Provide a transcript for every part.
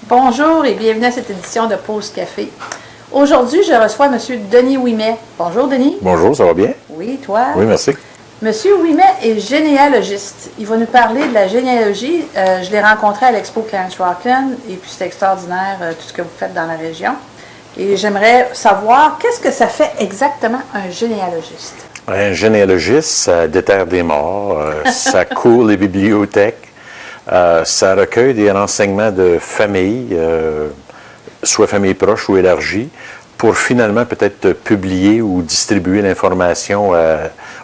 Bonjour et bienvenue à cette édition de Pause Café. Aujourd'hui, je reçois M. Denis Ouimet. Bonjour, Denis. Bonjour, ça va bien? Oui, toi? Oui, merci. M. Ouimet est généalogiste. Il va nous parler de la généalogie. Je l'ai rencontré à l'Expo Clarence Rockland et puis c'est extraordinaire tout ce que vous faites dans la région. Et j'aimerais savoir, qu'est-ce que ça fait exactement un généalogiste? Un généalogiste, ça déterre des morts, ça court les bibliothèques. Ça recueille des renseignements de famille, soit famille proche ou élargie, pour finalement peut-être publier ou distribuer l'information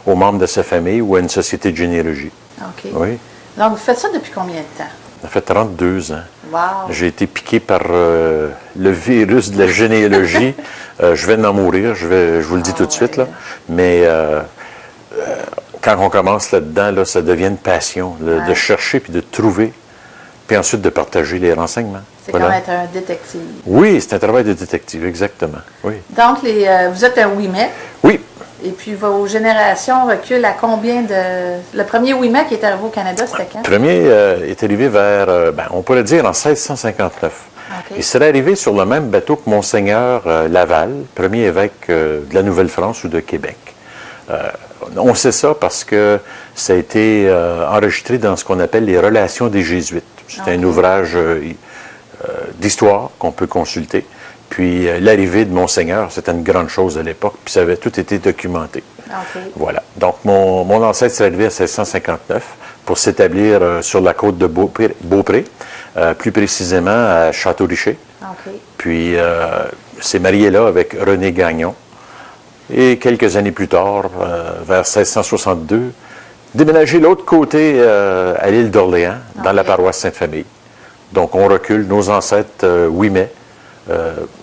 aux membres de sa famille ou à une société de généalogie. OK. Oui. Donc, vous faites ça depuis combien de temps? Ça fait 32 ans. Wow! J'ai été piqué par le virus de la généalogie. Je vais d'en mourir, je vous le dis tout de suite, là. Mais quand on commence là-dedans, là, ça devient une passion de chercher puis de trouver, puis ensuite de partager les renseignements. C'est comme être un détective. Oui, c'est un travail de détective, exactement. Oui. Donc, vous êtes un Ouimet. Oui. Et puis, vos générations reculent à combien de... Le premier Ouimet qui est arrivé au Canada, c'était quand? Le premier est arrivé vers, on pourrait dire, en 1659. Okay. Il serait arrivé sur le même bateau que Monseigneur Laval, premier évêque de la Nouvelle-France ou de Québec. On sait ça parce que ça a été enregistré dans ce qu'on appelle les Relations des Jésuites. C'est un ouvrage d'histoire qu'on peut consulter. Puis l'arrivée de Monseigneur, c'était une grande chose à l'époque, puis ça avait tout été documenté. Okay. Voilà. Donc, mon ancêtre serait arrivé à 1659 pour s'établir sur la côte de Beaupré, plus précisément à Château-Richer. Okay. Puis, s'est marié là avec René Gagnon. Et quelques années plus tard, vers 1662, déménagé de l'autre côté à l'île d'Orléans, dans la paroisse Sainte-Famille. Donc, on recule, nos ancêtres Ouimet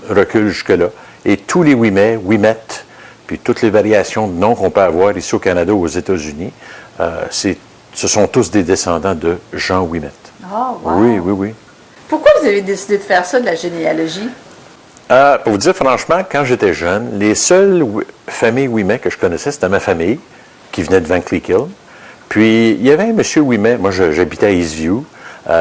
reculent jusque-là. Et tous les Ouimet, Ouimettes, puis toutes les variations de noms qu'on peut avoir ici au Canada ou aux États-Unis, ce sont tous des descendants de Jean Ouimet. Oh, wow. Oui, oui, oui. Pourquoi vous avez décidé de faire ça, de la généalogie? Pour vous dire franchement, quand j'étais jeune, les seules familles Ouimet que je connaissais, c'était ma famille, qui venait de Van Cleek Hill. Puis, il y avait un monsieur Ouimet, moi j'habitais à Eastview,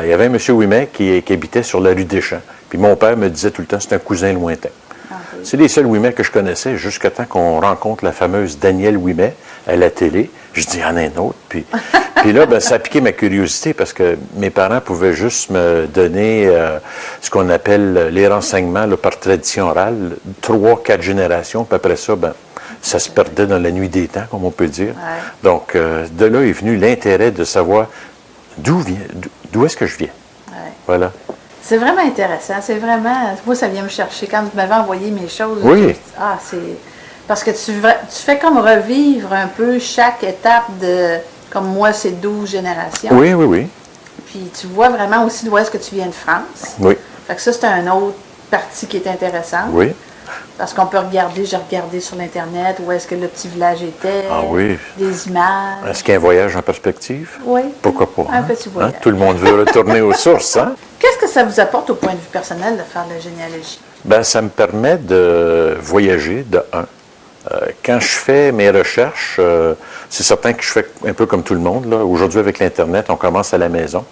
il y avait un monsieur Ouimet qui habitait sur la rue Deschamps. Puis mon père me disait tout le temps, c'est un cousin lointain. Okay. C'est les seuls Ouimet que je connaissais, jusqu'à temps qu'on rencontre la fameuse Danielle Ouimet à la télé. Je dis, il y en a un autre. Puis là, ça a piqué ma curiosité parce que mes parents pouvaient juste me donner ce qu'on appelle les renseignements par tradition orale, 3-4 générations. Puis après ça, ça se perdait dans la nuit des temps, comme on peut dire. Ouais. Donc, de là est venu l'intérêt de savoir d'où est-ce que je viens. Ouais. Voilà. C'est vraiment intéressant. C'est vraiment... Moi, ça vient me chercher. Quand vous m'avez envoyé mes choses, oui. C'est... Parce que tu fais comme revivre un peu chaque étape de... Comme moi, c'est 12 générations. Oui, oui, oui. Puis tu vois vraiment aussi d'où est-ce que tu viens de France. Oui. Fait que ça, c'est un autre partie qui est intéressante. Oui. Parce qu'on peut regarder, j'ai regardé sur l'Internet où est-ce que le petit village était. Ah oui. Des images. Est-ce qu'il y a un voyage en perspective? Oui. Pourquoi pas? Un petit voyage. Tout le monde veut retourner aux sources, hein? Qu'est-ce que ça vous apporte au point de vue personnel de faire de la généalogie? Ça me permet de voyager, de un. Quand je fais mes recherches, c'est certain que je fais un peu comme tout le monde. Aujourd'hui, avec l'Internet, on commence à la maison.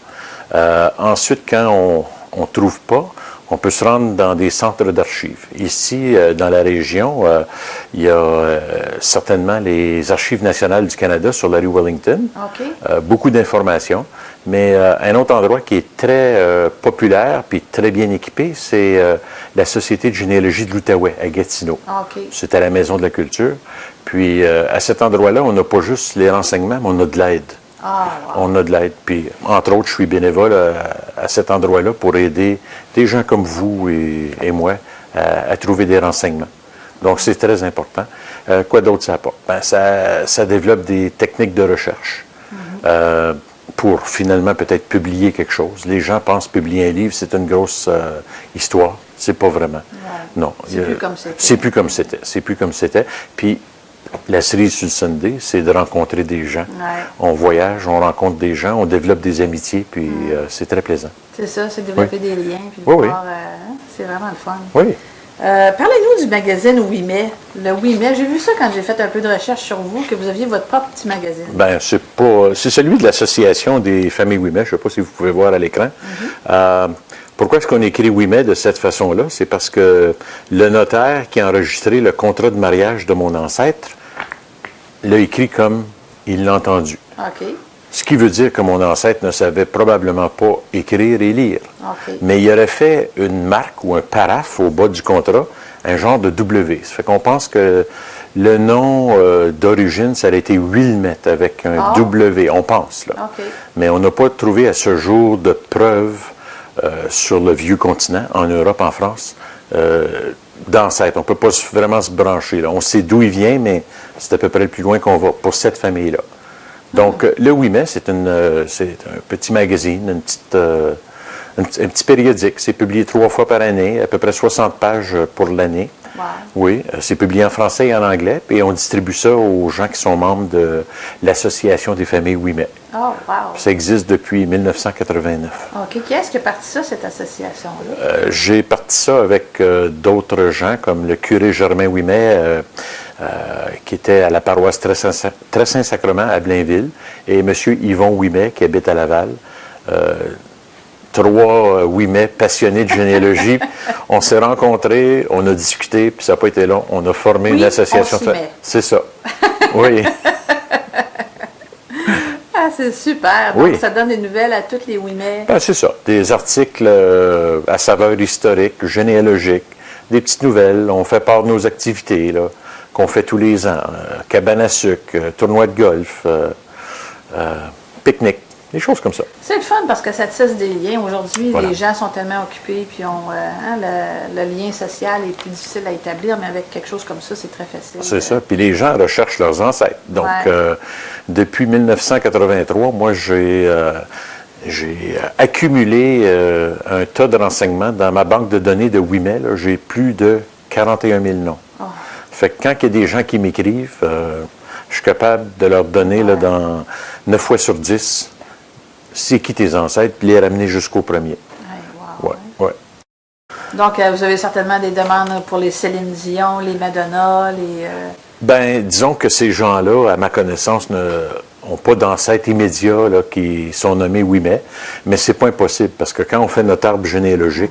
Ensuite, quand on ne trouve pas, on peut se rendre dans des centres d'archives. Ici, dans la région, il y a certainement les Archives nationales du Canada sur la rue Wellington. Okay. Beaucoup d'informations. Mais un autre endroit qui est très populaire puis très bien équipé, c'est la Société de généalogie de l'Outaouais à Gatineau. Okay. C'est à la Maison de la Culture. Puis à cet endroit-là, on n'a pas juste les renseignements, mais on a de l'aide. Ah, wow. On a de l'aide. Puis, entre autres, je suis bénévole à cet endroit-là pour aider des gens comme vous et moi à trouver des renseignements. Donc, c'est très important. Quoi d'autre ça apporte? Ça développe des techniques de recherche. pour finalement peut-être publier quelque chose. Les gens pensent publier un livre, c'est une grosse histoire. C'est pas vraiment. Ouais. Non. C'est plus comme c'était. C'est plus comme c'était. C'est plus comme c'était. Puis, la cerise sur le Sunday, c'est de rencontrer des gens. Ouais. On voyage, on rencontre des gens, on développe des amitiés, puis c'est très plaisant. C'est ça, c'est développer des liens, puis Oui, voir, c'est vraiment le fun. Oui. Parlez-nous du magazine Oui Mais. Le Oui Mais, j'ai vu ça quand j'ai fait un peu de recherche sur vous, que vous aviez votre propre petit magazine. Bien, c'est celui de l'Association des familles Oui Mais. Je ne sais pas si vous pouvez voir à l'écran. Pourquoi est-ce qu'on écrit Oui Mais de cette façon-là? C'est parce que le notaire qui a enregistré le contrat de mariage de mon ancêtre l'a écrit comme il l'a entendu. OK. Ce qui veut dire que mon ancêtre ne savait probablement pas écrire et lire. OK. Mais il aurait fait une marque ou un paraphe au bas du contrat, un genre de W. Ça fait qu'on pense que le nom d'origine, ça aurait été Wilmette avec un W. On pense, là. OK. Mais on n'a pas trouvé à ce jour de preuves sur le vieux continent, en Europe, en France, d'ancêtre. On ne peut pas vraiment se brancher, là. On sait d'où il vient, mais c'est à peu près le plus loin qu'on va pour cette famille-là. Donc, le Oui Mais, c'est un petit magazine, un petit périodique. C'est publié 3 fois par année, à peu près 60 pages pour l'année. Wow. Oui, c'est publié en français et en anglais, et on distribue ça aux gens qui sont membres de l'Association des familles Oui Mais. Oh, wow. Ça existe depuis 1989. OK. Qui est-ce qui a parti ça, cette association-là? J'ai parti ça avec d'autres gens, comme le curé Germain Oui Mais, qui était à la paroisse Très Saint-Sacrement à Blainville, et M. Yvon Oui Mais, qui habite à Laval. 3 Oui Mais passionnés de généalogie. On s'est rencontrés, on a discuté, puis ça n'a pas été long. On a formé une association. C'est ça. Oui. Ah, c'est super. Donc, Oui. ça donne des nouvelles à toutes les Oui Mais. Ben, c'est ça. Des articles à saveur historique, généalogique, des petites nouvelles. On fait part de nos activités, là, qu'on fait tous les ans. Cabane à sucre, tournoi de golf, pique-nique, des choses comme ça. C'est le fun parce que ça tisse des liens. Aujourd'hui, Voilà. les gens sont tellement occupés, puis le lien social est plus difficile à établir, mais avec quelque chose comme ça, c'est très facile. C'est ça. Puis les gens recherchent leurs ancêtres. Donc, Ouais. depuis 1983, moi, j'ai accumulé un tas de renseignements dans ma banque de données de Oui Mais. J'ai plus de 41 000 noms. Oh. Fait que quand il y a des gens qui m'écrivent, je suis capable de leur donner là, dans 9 fois sur 10, c'est qui tes ancêtres, puis les ramener jusqu'au premier. Ouais, wow, Ouais, ouais. Donc, vous avez certainement des demandes pour les Céline Dion, les Madonna, les... Ben, disons que ces gens-là, à ma connaissance, n'ont pas d'ancêtres immédiats là, qui sont nommés Oui mais c'est pas impossible, parce que quand on fait notre arbre généalogique,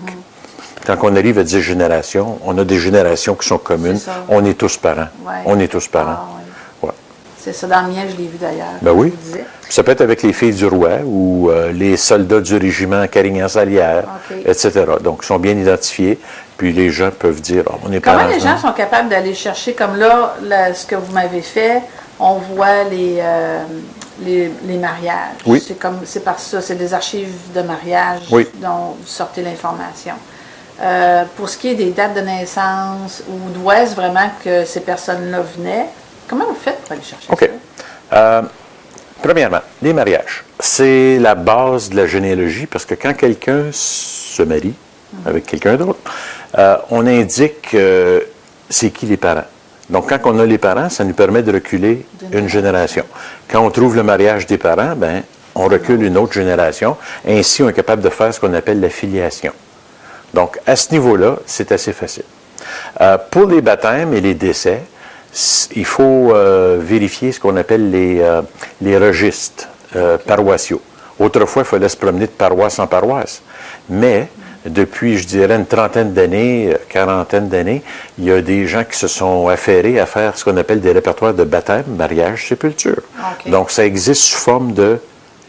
quand on arrive à 10 générations, on a des générations qui sont communes. C'est ça. On est tous parents. Ouais. On est tous parents. Ah, ouais. Ouais. C'est ça, dans le mien, je l'ai vu d'ailleurs. Ben oui. Je vous disais. Ça peut être avec les filles du roi ou les soldats du régiment Carignan-Salière, OK. etc. Donc, ils sont bien identifiés. Puis les gens peuvent dire, oh, on est Comment parents. les gens sont capables d'aller chercher, comme là, ce que vous m'avez fait, on voit les mariages. Oui. C'est par ça, c'est des archives de mariage Oui. dont vous sortez l'information. Pour ce qui est des dates de naissance, ou d'où est-ce vraiment que ces personnes-là venaient, comment vous faites pour aller chercher OK. ça? Premièrement, les mariages. C'est la base de la généalogie parce que quand quelqu'un se marie avec quelqu'un d'autre, on indique c'est qui les parents. Donc, quand on a les parents, ça nous permet de reculer une génération. Quand on trouve le mariage des parents, ben, on recule une autre génération. Ainsi, on est capable de faire ce qu'on appelle la filiation. Donc, à ce niveau-là, c'est assez facile. Pour les baptêmes et les décès, il faut vérifier ce qu'on appelle les registres paroissiaux. Autrefois, il fallait se promener de paroisse en paroisse. Mais, depuis, je dirais, une trentaine d'années, quarantaine d'années, il y a des gens qui se sont affairés à faire ce qu'on appelle des répertoires de baptême, mariage, sépulture. Okay. Donc, ça existe sous forme de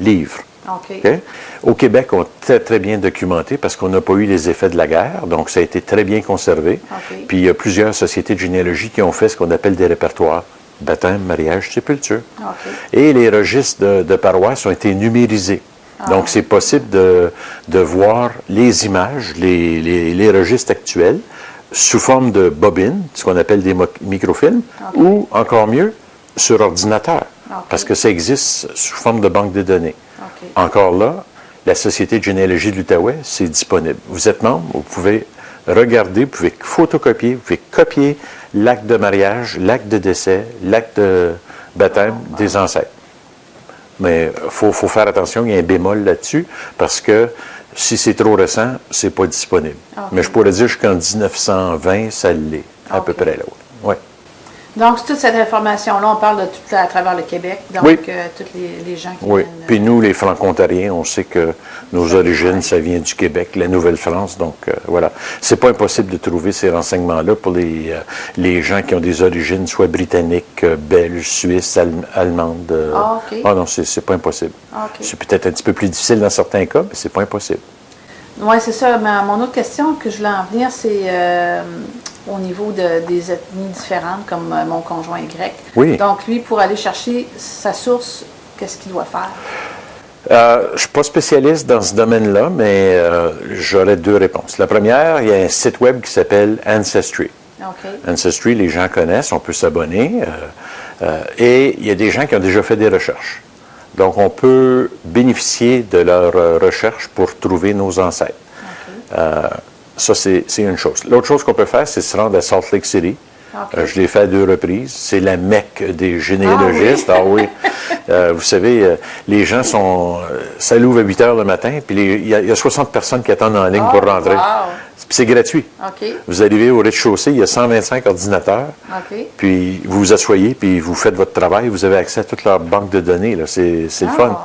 livres. OK. Okay? Au Québec, on est très, très bien documenté parce qu'on n'a pas eu les effets de la guerre, donc ça a été très bien conservé. OK. Puis il y a plusieurs sociétés de généalogie qui ont fait ce qu'on appelle des répertoires, baptême, mariage, sépulture. OK. Et les registres de paroisse ont été numérisés. Donc c'est possible de voir les images, les registres actuels, sous forme de bobines, ce qu'on appelle des microfilms, ou encore mieux, sur ordinateur, parce que ça existe sous forme de banque de données. Encore là, la Société de généalogie de l'Outaouais, c'est disponible. Vous êtes membre, vous pouvez regarder, vous pouvez photocopier, vous pouvez copier l'acte de mariage, l'acte de décès, l'acte de baptême des ancêtres. Mais il faut faire attention, il y a un bémol là-dessus, parce que si c'est trop récent, c'est pas disponible. Mais je pourrais dire jusqu'en 1920, ça l'est, à peu près là. Ouais. Donc, toute cette information-là, on parle de tout à travers le Québec, donc tous les gens qui viennent... Puis nous, les Franco-Ontariens, on sait que nos origines, ça vient du Québec, la Nouvelle-France, donc voilà. C'est pas impossible de trouver ces renseignements-là pour les gens qui ont des origines soit britanniques, belges, suisses, allemandes. Ah non, c'est pas impossible. C'est peut-être un petit peu plus difficile dans certains cas, mais c'est pas impossible. Oui, c'est ça. Mais mon autre question que je voulais en venir, c'est au niveau des ethnies différentes, comme mon conjoint est grec. Oui. Donc, lui, pour aller chercher sa source, qu'est-ce qu'il doit faire? Je ne suis pas spécialiste dans ce domaine-là, mais j'aurais deux réponses. La première, il y a un site web qui s'appelle Ancestry. Ancestry, les gens connaissent, on peut s'abonner. Et il y a des gens qui ont déjà fait des recherches. Donc, on peut bénéficier de leurs recherches pour trouver nos ancêtres. Ça, c'est une chose. L'autre chose qu'on peut faire, c'est se rendre à Salt Lake City. Je l'ai fait à 2 reprises. C'est la Mecque des généalogistes. Vous savez, les gens sont... ça l'ouvre à 8 heures le matin, puis il y a 60 personnes qui attendent en ligne pour rentrer. Puis c'est gratuit. Vous arrivez au rez-de-chaussée, il y a 125 ordinateurs. Puis vous vous asseyez, puis vous faites votre travail. Vous avez accès à toute leur banque de données. C'est le fun.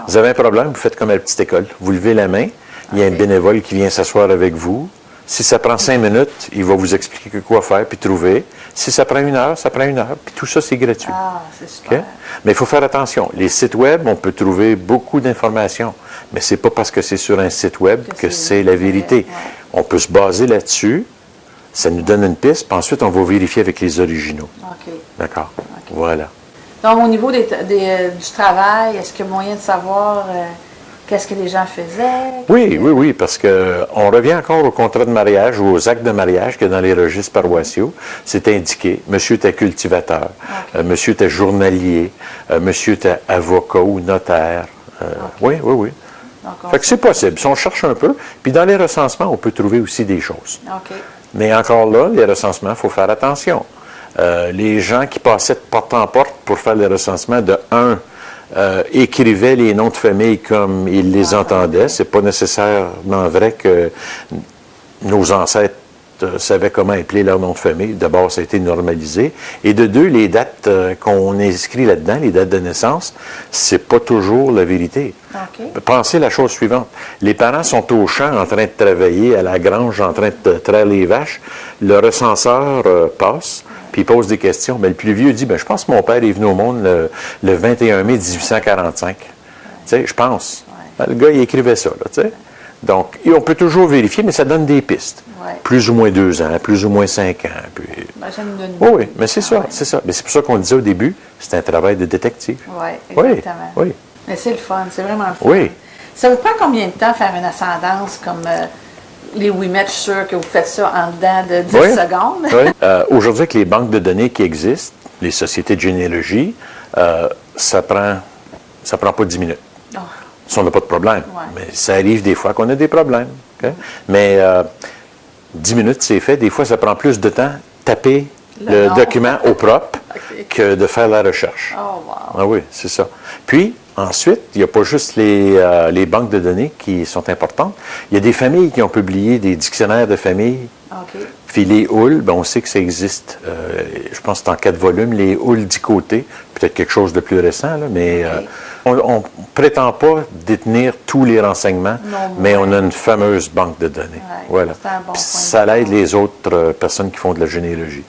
Vous avez un problème, vous faites comme à la petite école. Vous levez la main, il y a un bénévole qui vient s'asseoir avec vous. Si ça prend 5 minutes, il va vous expliquer quoi faire puis trouver. Si ça prend 1 heure, ça prend 1 heure. Puis tout ça, c'est gratuit. C'est super. Mais il faut faire attention. Les sites web, on peut trouver beaucoup d'informations. Mais ce n'est pas parce que c'est sur un site web que c'est la vérité. On peut se baser là-dessus. Ça nous donne une piste. Puis ensuite, on va vérifier avec les originaux. D'accord? Voilà. Donc, au niveau du travail, est-ce qu'il y a moyen de savoir... qu'est-ce que les gens faisaient? Oui, parce qu'on revient encore au contrat de mariage ou aux actes de mariage qu'il y a dans les registres paroissiaux. C'est indiqué. Monsieur était cultivateur, monsieur était journalier, monsieur était avocat ou notaire. Oui. Fait que c'est possible. Si on cherche un peu, puis dans les recensements, on peut trouver aussi des choses. Mais encore là, les recensements, il faut faire attention. Les gens qui passaient de porte en porte pour faire les recensements écrivaient les noms de famille comme ils les entendaient. C'est pas nécessairement vrai que nos ancêtres savaient comment appeler leur nom de famille. D'abord, ça a été normalisé. Et de deux, les dates qu'on inscrit là-dedans, les dates de naissance, c'est pas toujours la vérité. Pensez la chose suivante. Les parents sont au champ en train de travailler, à la grange, en train de traire les vaches. Le recenseur passe. Puis il pose des questions. Mais le plus vieux dit, je pense que mon père est venu au monde le 21 mai 1845. Tu sais, je pense. Le gars, il écrivait ça, là, tu sais. Donc, on peut toujours vérifier, mais ça donne des pistes. Plus ou moins 2 ans, plus ou moins 5 ans. Puis... ça nous donne oui, mais c'est ça, c'est ça. Mais c'est pour ça qu'on disait au début, c'est un travail de détective. Exactement. Oui. Mais c'est le fun, c'est vraiment le fun. Ça vous prend combien de temps faire une ascendance comme... les Ouimet, je suis sûr que vous faites ça en dedans de 10 secondes. Aujourd'hui, avec les banques de données qui existent, les sociétés de généalogie, ça prend pas 10 minutes. Ça, on n'a pas de problème. Mais ça arrive des fois qu'on a des problèmes. Mais 10 minutes, c'est fait. Des fois, ça prend plus de temps taper le document au propre que de faire la recherche. Ah oui, c'est ça. Puis, ensuite, il n'y a pas juste les banques de données qui sont importantes. Il y a des familles qui ont publié des dictionnaires de familles. Puis les houles, on sait que ça existe. Je pense que c'est en 4 volumes. Les houles d'Icoté, peut-être quelque chose de plus récent, là, mais on ne prétend pas détenir tous les renseignements, mais on a une fameuse banque de données. Voilà. Puis ça aide les autres personnes qui font de la généalogie.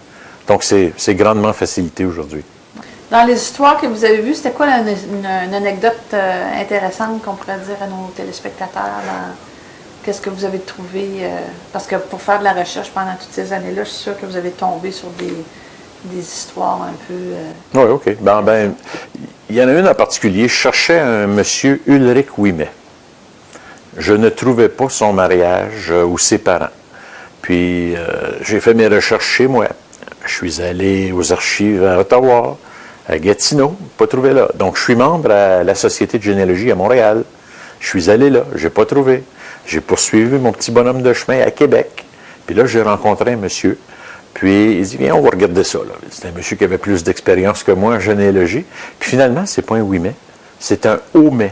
Donc, c'est grandement facilité aujourd'hui. Dans les histoires que vous avez vues, c'était quoi une anecdote intéressante qu'on pourrait dire à nos téléspectateurs? Qu'est-ce que vous avez trouvé? Parce que pour faire de la recherche pendant toutes ces années-là, je suis sûre que vous avez tombé sur des histoires un peu... Oui, OK. Il y en a une en particulier. Je cherchais un monsieur Ulrich Ouimet. Je ne trouvais pas son mariage ou ses parents. Puis, j'ai fait mes recherches chez moi. Je suis allé aux archives à Ottawa, à Gatineau, pas trouvé là. Donc, je suis membre à la Société de généalogie à Montréal. Je suis allé là, je n'ai pas trouvé. J'ai poursuivi mon petit bonhomme de chemin à Québec. Puis là, j'ai rencontré un monsieur. Puis il dit, viens, on va regarder ça. C'est un monsieur qui avait plus d'expérience que moi en généalogie. Puis finalement, c'est pas un Ouimet, c'est un Haut-Mai.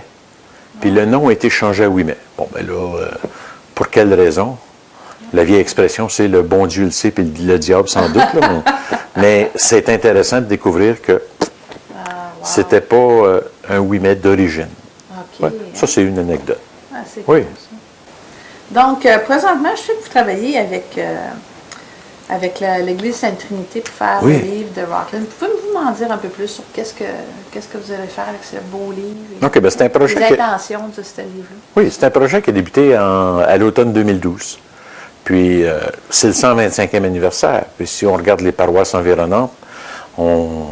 Puis le nom a été changé à Ouimet. Bon, ben là, pour quelle raison? La vieille expression, c'est le bon Dieu le sait, puis le diable sans doute. Là, mais c'est intéressant de découvrir que c'était pas un Ouimet d'origine. OK. Ouais, ça, c'est une anecdote. Ah, c'est Oui. cool, ça. Donc, présentement, je sais que vous travaillez avec l'Église Sainte-Trinité pour faire Oui. le livre de Rockland. Pouvez-vous m'en dire un peu plus sur qu'est-ce que vous allez faire avec ce beau livre? OK, bien, c'est un projet les intentions de ce livre-là. Oui, c'est un projet qui a débuté à l'automne 2012. Puis, c'est le 125e anniversaire. Puis, si on regarde les paroisses environnantes, on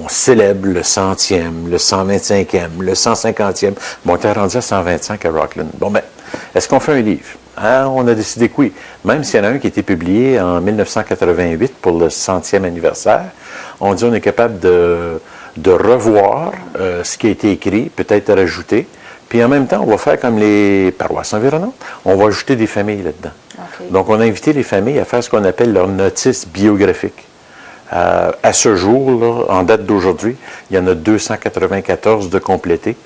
célèbre le 100e, le 125e, le 150e. Bon, on était rendu à 125 à Rockland. Bon, ben, est-ce qu'on fait un livre? Hein, on a décidé que oui. Même s'il y en a un qui a été publié en 1988 pour le 100e anniversaire, on dit on est capable de revoir ce qui a été écrit, peut-être rajouter. Puis en même temps, on va faire comme les paroisses environnantes. On va ajouter des familles là-dedans. Okay. Donc, on a invité les familles à faire ce qu'on appelle leur notice biographique. À ce jour, là, en date d'aujourd'hui, il y en a 294 de complétés.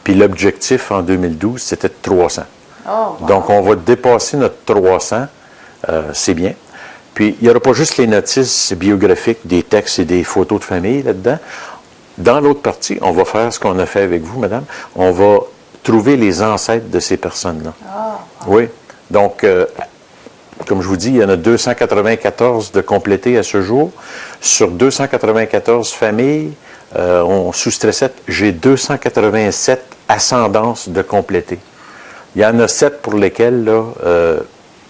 Puis l'objectif en 2012, c'était de 300. Oh, wow. Donc, on va dépasser notre 300. C'est bien. Puis, il n'y aura pas juste les notices biographiques, des textes et des photos de famille là-dedans. Dans l'autre partie, on va faire ce qu'on a fait avec vous, madame. On va trouver les ancêtres de ces personnes-là. Oh, wow. Oui. Donc, comme je vous dis, il y en a 294 de complétés à ce jour. Sur 294 familles, on soustrait 7. J'ai 287 ascendances de complétés. Il y en a 7 pour lesquelles, là,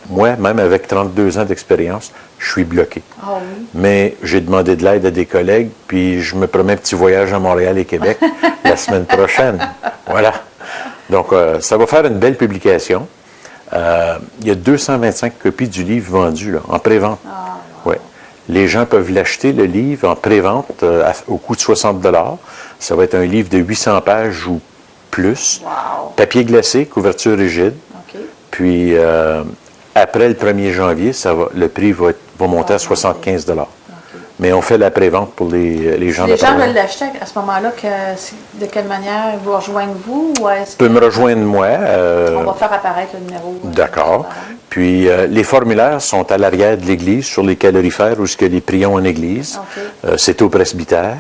moi, même avec 32 ans d'expérience, je suis bloqué. Oh, oui. Mais j'ai demandé de l'aide à des collègues, puis je me promets un petit voyage à Montréal et Québec la semaine prochaine. Voilà. Donc, ça va faire une belle publication. Il y a 225 copies du livre vendues là, en pré-vente. Ah, wow. Ouais. Les gens peuvent l'acheter, le livre, en pré-vente au coût de 60 $. Ça va être un livre de 800 pages ou plus. Wow. Papier glacé, couverture rigide. OK. Puis, après le 1er janvier, le prix va monter à 75 $. Mais on fait la pré-vente pour les gens Si les gens de veulent l'acheter à ce moment-là, de quelle manière vous rejoignez-vous? Ou est-ce Tu peux me rejoindre moi. on va faire apparaître le numéro? D'accord. Puis, les formulaires sont à l'arrière de l'église, sur les calorifères, où ce que les prions en église. Okay. C'est au presbytère,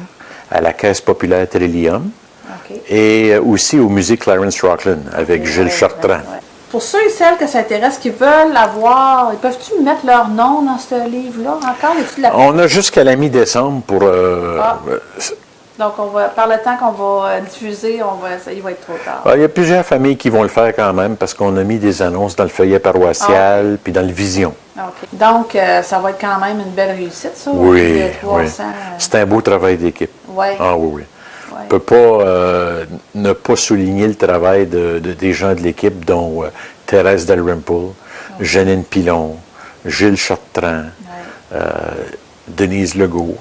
à la Caisse populaire Trillium, Okay. et aussi au musée Clarence Rockland, avec Okay, Gilles ouais, Chartrand. ouais. Pour ceux et celles que ça intéresse, qui veulent avoir, ils peuvent-tu mettre leur nom dans ce livre-là encore? On a jusqu'à la mi-décembre pour... Donc, par le temps qu'on va diffuser, il va être trop tard. Il y a plusieurs familles qui vont le faire quand même, parce qu'on a mis des annonces dans le feuillet paroissial, puis dans le Vision. Okay. Donc, ça va être quand même une belle réussite, ça? Oui, de 300, oui. C'est un beau travail d'équipe. Oui. Ah oui, oui. Ouais. On ne peut pas ne pas souligner le travail des gens de l'équipe, dont Thérèse Dalrymple, Janine Pilon, Gilles Chartrand, Denise Legault,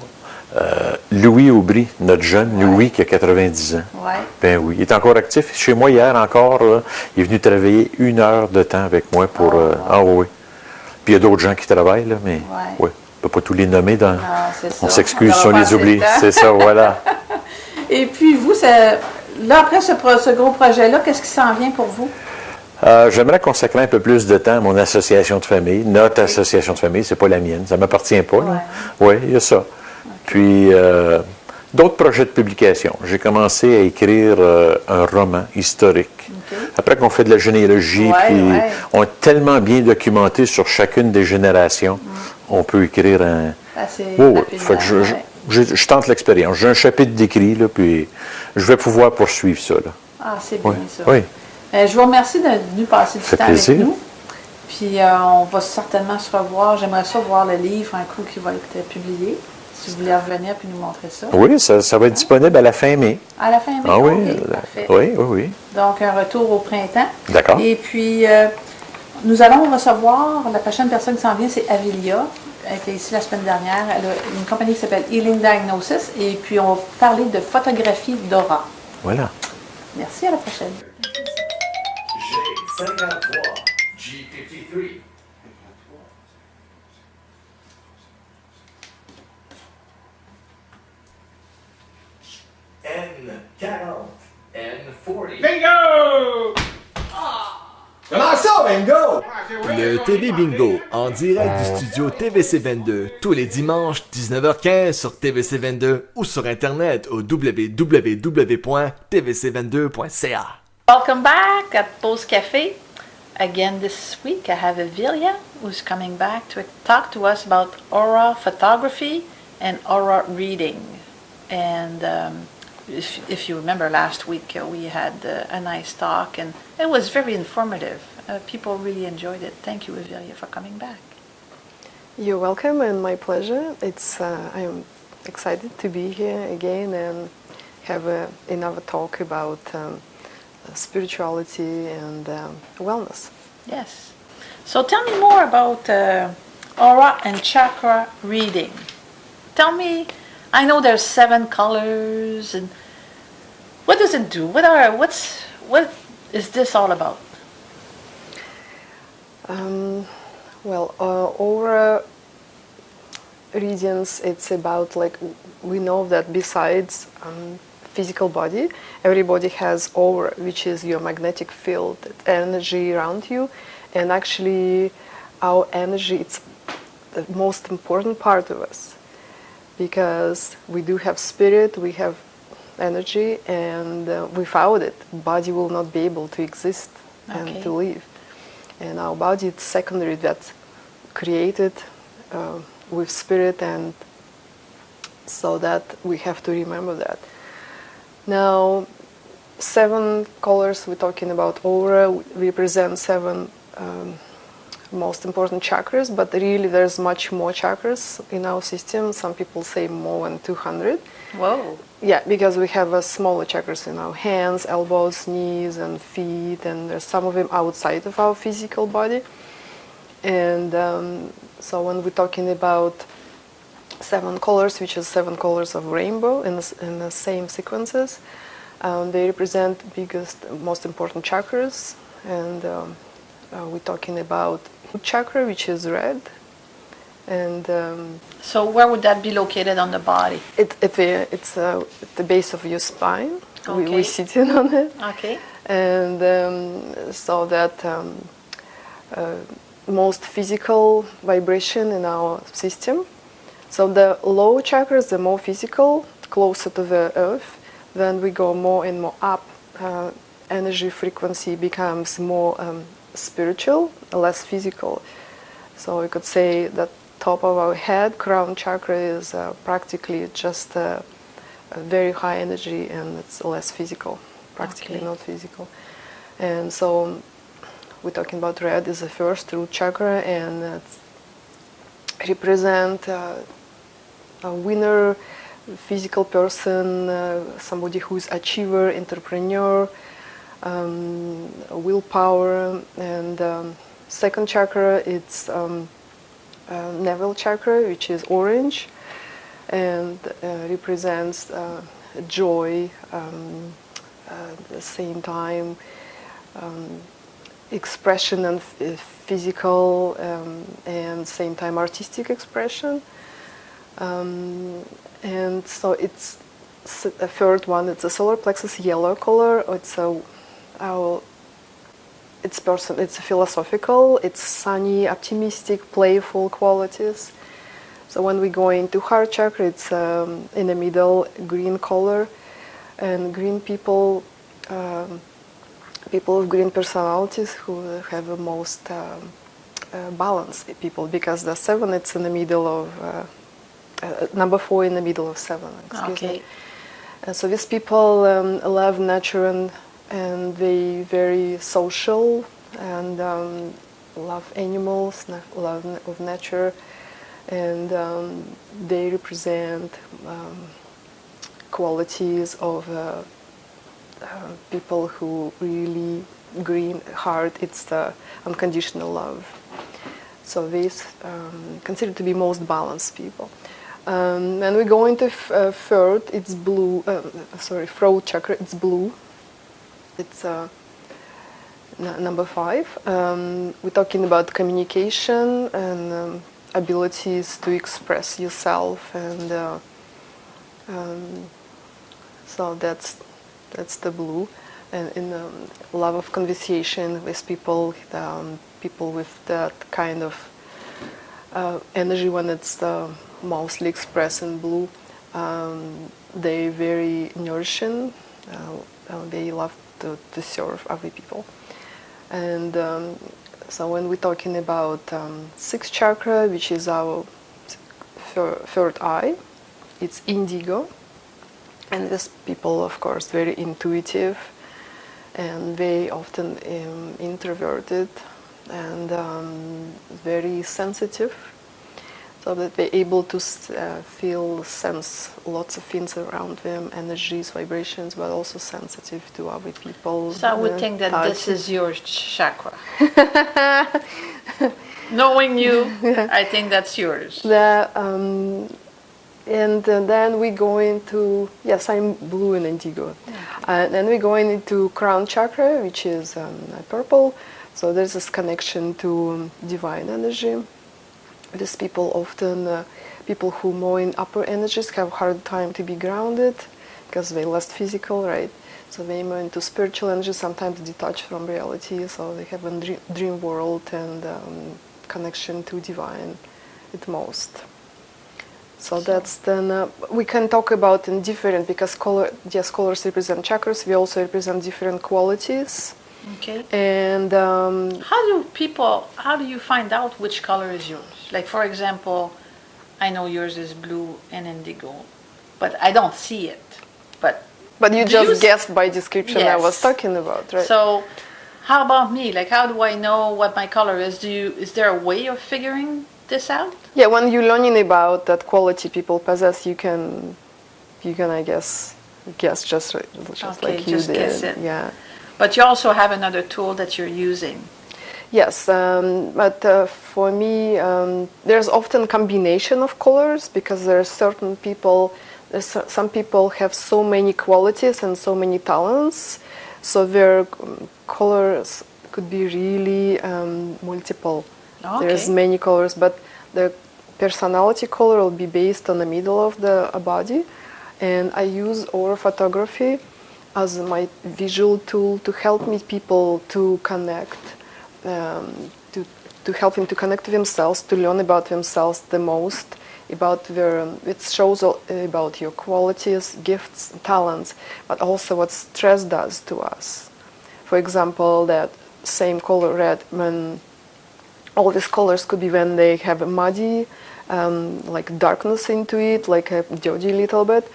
Louis Aubry, notre jeune Louis qui a 90 ans. Ouais. Ben oui, il est encore actif. Chez moi hier encore, là, il est venu travailler 1 heure de temps avec moi pour... Ah oui. Puis il y a d'autres gens qui travaillent, là, mais oui, on ne peut pas tous les nommer. Non, on s'excuse si on les oublie. C'est ça, voilà. Et puis vous, là, après ce gros projet-là, qu'est-ce qui s'en vient pour vous? J'aimerais consacrer un peu plus de temps à mon association de famille. Notre association de famille, c'est pas la mienne. Ça ne m'appartient pas. Oui, il y a ça. Okay. Puis, d'autres projets de publication. J'ai commencé à écrire un roman historique. Okay. Après qu'on fait de la généalogie, on est tellement bien documenté sur chacune des générations, on peut écrire un... Fait que je tente l'expérience. J'ai un chapitre d'écrit, là, puis je vais pouvoir poursuivre ça. Là. Ah, c'est bien ça. Oui. Je vous remercie d'être venu passer du temps avec nous. Puis on va certainement se revoir. J'aimerais ça voir le livre un coup qui va être publié. Si vous voulez revenir puis nous montrer ça. Oui, ça va être disponible à la fin mai. À la fin mai? Ah oui, okay, parfait. Oui. Donc un retour au printemps. D'accord. Et puis nous allons recevoir, la prochaine personne qui s'en vient, c'est Avilia. Elle était ici la semaine dernière. Elle a une compagnie qui s'appelle Healing Diagnosis. Et puis on va parler de photographie d'aura. Voilà. Merci, à la prochaine. 53. G53. N40. N40. Bingo! Comment ça, bingo? Le TV Bingo, en direct du studio TVC22, tous les dimanches 19h15 sur TVC22 ou sur internet au www.tvc22.ca. Welcome back at Post Cafe. Again this week I have Evilia who's coming back to talk to us about aura photography and aura reading. And if you remember last week we had a nice talk and it was very informative. People really enjoyed it. Thank you, Evilia, for coming back. You're welcome and my pleasure. I am excited to be here again and have another talk about spirituality and wellness. Yes. So tell me more about aura and chakra reading. Tell me, I know there's 7 colors, and what does it do? What is this all about? Aura readings, it's about, like, we know that besides physical body, everybody has aura, which is your magnetic field, energy around you, and actually our energy, it's the most important part of us, because we do have spirit, we have energy, and without it, body will not be able to exist and to live. And our body is secondary, that's created with spirit, and so that we have to remember that. Now, 7 colors we're talking about aura represent 7 most important chakras, but really there's much more chakras in our system. Some people say more than 200. Whoa. Yeah, because we have smaller chakras in our hands, elbows, knees, and feet, and there's some of them outside of our physical body. And so when we're talking about 7 colors, which is 7 colors of rainbow in the same sequences, they represent biggest, most important chakras. And we're talking about root chakra, which is red. And so where would that be located on the body? it's at the base of your spine. Okay. We're sitting on it. Okay. And so that most physical vibration in our system. So the low chakras, the more physical, closer to the earth. Then we go more and more up. Energy frequency becomes more spiritual, less physical. So we could say that top of our head, crown chakra, is practically just a very high energy, and it's less physical, practically not physical. And so we're talking about red is the first root chakra, and it represents a winner, physical person, somebody who's achiever, entrepreneur, willpower. And second chakra, it's navel chakra, which is orange, and represents joy, at the same time expression and physical, and same time artistic expression. And so it's a third one, it's a solar plexus yellow color. It's philosophical, it's sunny, optimistic, playful qualities. So when we go into heart chakra, it's in the middle, green color. And green people, people with green personalities who have the most balanced people, because the 7, it's in the middle of, number 4 in the middle of 7, excuse me. So these people love nature, and they very social, and love animals, love of nature, and they represent qualities of people who really green heart. It's the unconditional love. So these considered to be most balanced people. And we go into third. It's blue. Throat chakra. It's blue. It's number 5. We're talking about communication and abilities to express yourself, and so that's the blue. And in love of conversation with people, people with that kind of energy when it's mostly expressed in blue, they're very nourishing. They love to serve other people. And so when we're talking about sixth chakra, which is our third eye, it's indigo. And these people, of course, very intuitive and very often introverted and very sensitive, so that they're able to feel, sense lots of things around them, energies, vibrations, but also sensitive to other people. So I would think that this is your chakra. Knowing you, I think that's yours. And then we go into, yes, I'm blue and indigo. Then we go into crown chakra, which is purple. So there's this connection to divine energy. These people often, people who more in upper energies have a hard time to be grounded because they're less physical, right? So they more into spiritual energy, sometimes detached from reality. So they have a dream world and connection to divine at most. So that's then, we can talk about in different, because colors represent chakras, we also represent different qualities. Okay. And how do you find out which color is yours? Like, for example, I know yours is blue and indigo, but I don't see it. But you just guessed by description. Yes. I was talking about, right? So how about me? Like, how do I know what my color is? Is there a way of figuring this out? Yeah, when you're learning about that quality people possess, you can I guess just okay, like you just did. Guess it. Yeah. But you also have another tool that you're using. Yes, but for me, there's often combination of colors, because there are certain people. Some people have so many qualities and so many talents, so their colors could be really multiple. Okay. There's many colors, but the personality color will be based on the middle of the body, and I use aura photography as my visual tool to help me people to connect, to help them to connect to themselves, to learn about themselves the most, about their, it shows about your qualities, gifts, talents, but also what stress does to us. For example, that same color red, when all these colors could be when they have a muddy, like darkness into it, like a dirty little bit,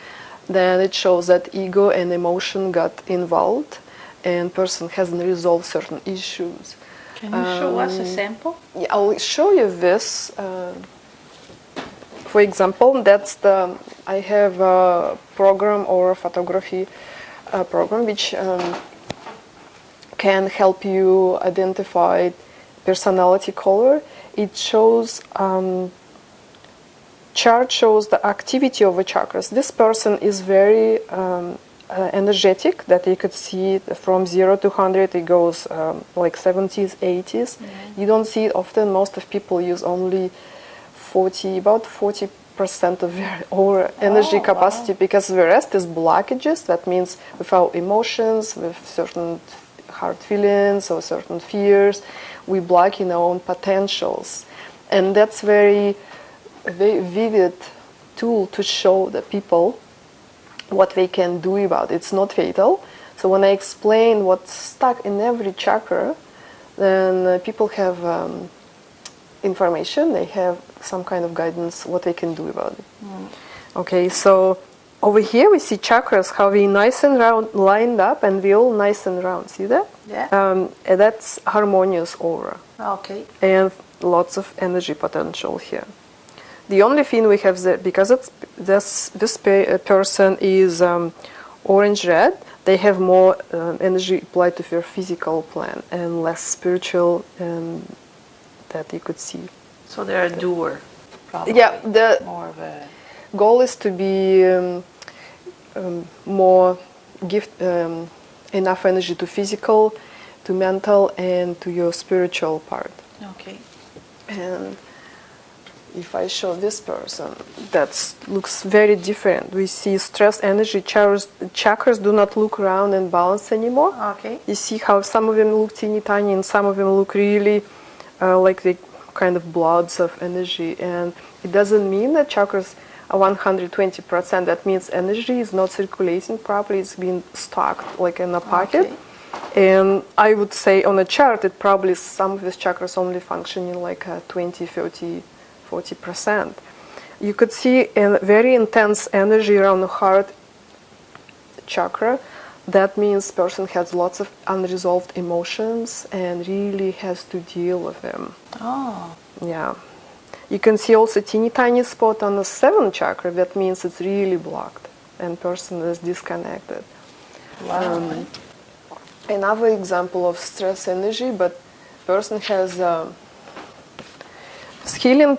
then it shows that ego and emotion got involved and person hasn't resolved certain issues. Can you show us a sample? Yeah, I'll show you this. For example, I have a program or a photography program which can help you identify personality color. It shows, chart shows the activity of the chakras. This person is very energetic, that you could see from 0 to 100, it goes like 70s, 80s. Mm-hmm. You don't see it often. Most of people use only about 40% of their aura energy capacity, because the rest is blockages. That means without emotions, with certain hard feelings or certain fears, we block in our own potentials. And that's very vivid tool to show the people what they can do about it. It's not fatal. So when I explain what's stuck in every chakra, then people have information, they have some kind of guidance what they can do about it. Okay, so over here we see chakras, how we nice and round lined up, and we all nice and round. See that? Yeah. And that's harmonious aura. Okay. And lots of energy potential here. The only thing we have there, because this person is orange-red, they have more energy applied to their physical plan and less spiritual, that you could see. So they're a doer, probably. Yeah, the more of a goal is to be more enough energy to physical, to mental and to your spiritual part. Okay. And if I show this person, that looks very different. We see stress energy chakras do not look round and balanced anymore. Okay. You see how some of them look teeny tiny and some of them look really like the kind of blobs of energy. And it doesn't mean that chakras are 120%. That means energy is not circulating properly. It's being stocked like in a pocket. Okay. And I would say on a chart, it probably some of these chakras only functioning like 20, 30, 40%. You could see a very intense energy around the heart chakra. That means person has lots of unresolved emotions and really has to deal with them. Oh. Yeah. You can see also teeny tiny spot on the 7th chakra. That means it's really blocked and person is disconnected. Wow. Another example of stress energy, but person has healing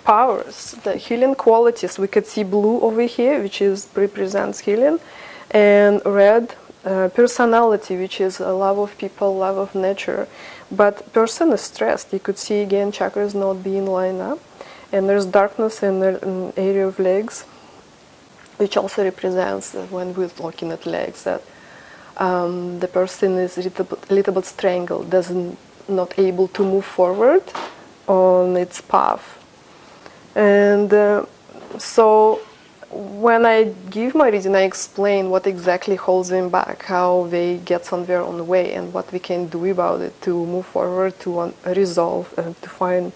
powers, the healing qualities. We could see blue over here, which represents healing, and red personality, which is a love of people, love of nature. But person is stressed. You could see again chakras not being lined up, and there's darkness in the area of legs, which also represents when we're looking at legs that the person is a little bit strangled, not able to move forward on its path. And so when I give my reading, I explain what exactly holds them back, how they get on their own way, and what we can do about it to move forward, to resolve, and to find